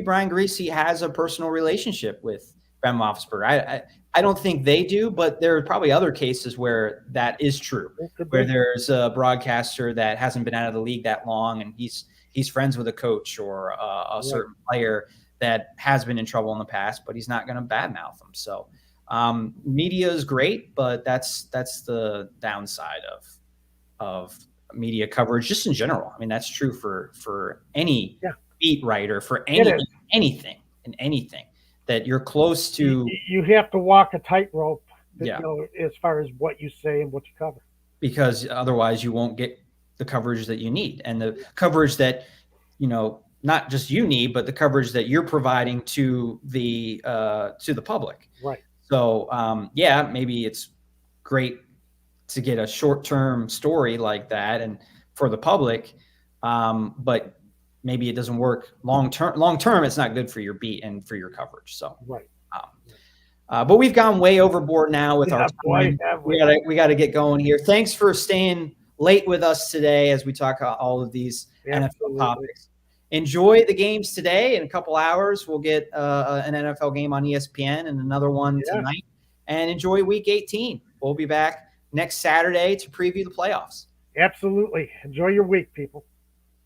Brian Griese has a personal relationship with Ben Roethlisberger. I don't think they do, but there are probably other cases where that is true, where there's a broadcaster that hasn't been out of the league that long and he's friends with a coach or a certain player that has been in trouble in the past, but he's not going to badmouth them. So media is great, but that's the downside of media coverage just in general. I mean, that's true for any beat writer, for anything that you're close to. You have to walk a tightrope, as far as what you say and what you cover. Because otherwise you won't get the coverage that you need, and the coverage that, not just you need, but the coverage that you're providing to the public. Right. So, maybe it's great to get a short-term story like that and for the public, but maybe it doesn't work long-term. It's not good for your beat and for your coverage. So, right. But we've gone way overboard now with our time. We got to get going here. Thanks for staying late with us today as we talk about all of these NFL topics. Enjoy the games today. In a couple hours, we'll get an NFL game on ESPN and another one tonight. And enjoy Week 18. We'll be back next Saturday to preview the playoffs. Absolutely. Enjoy your week, people.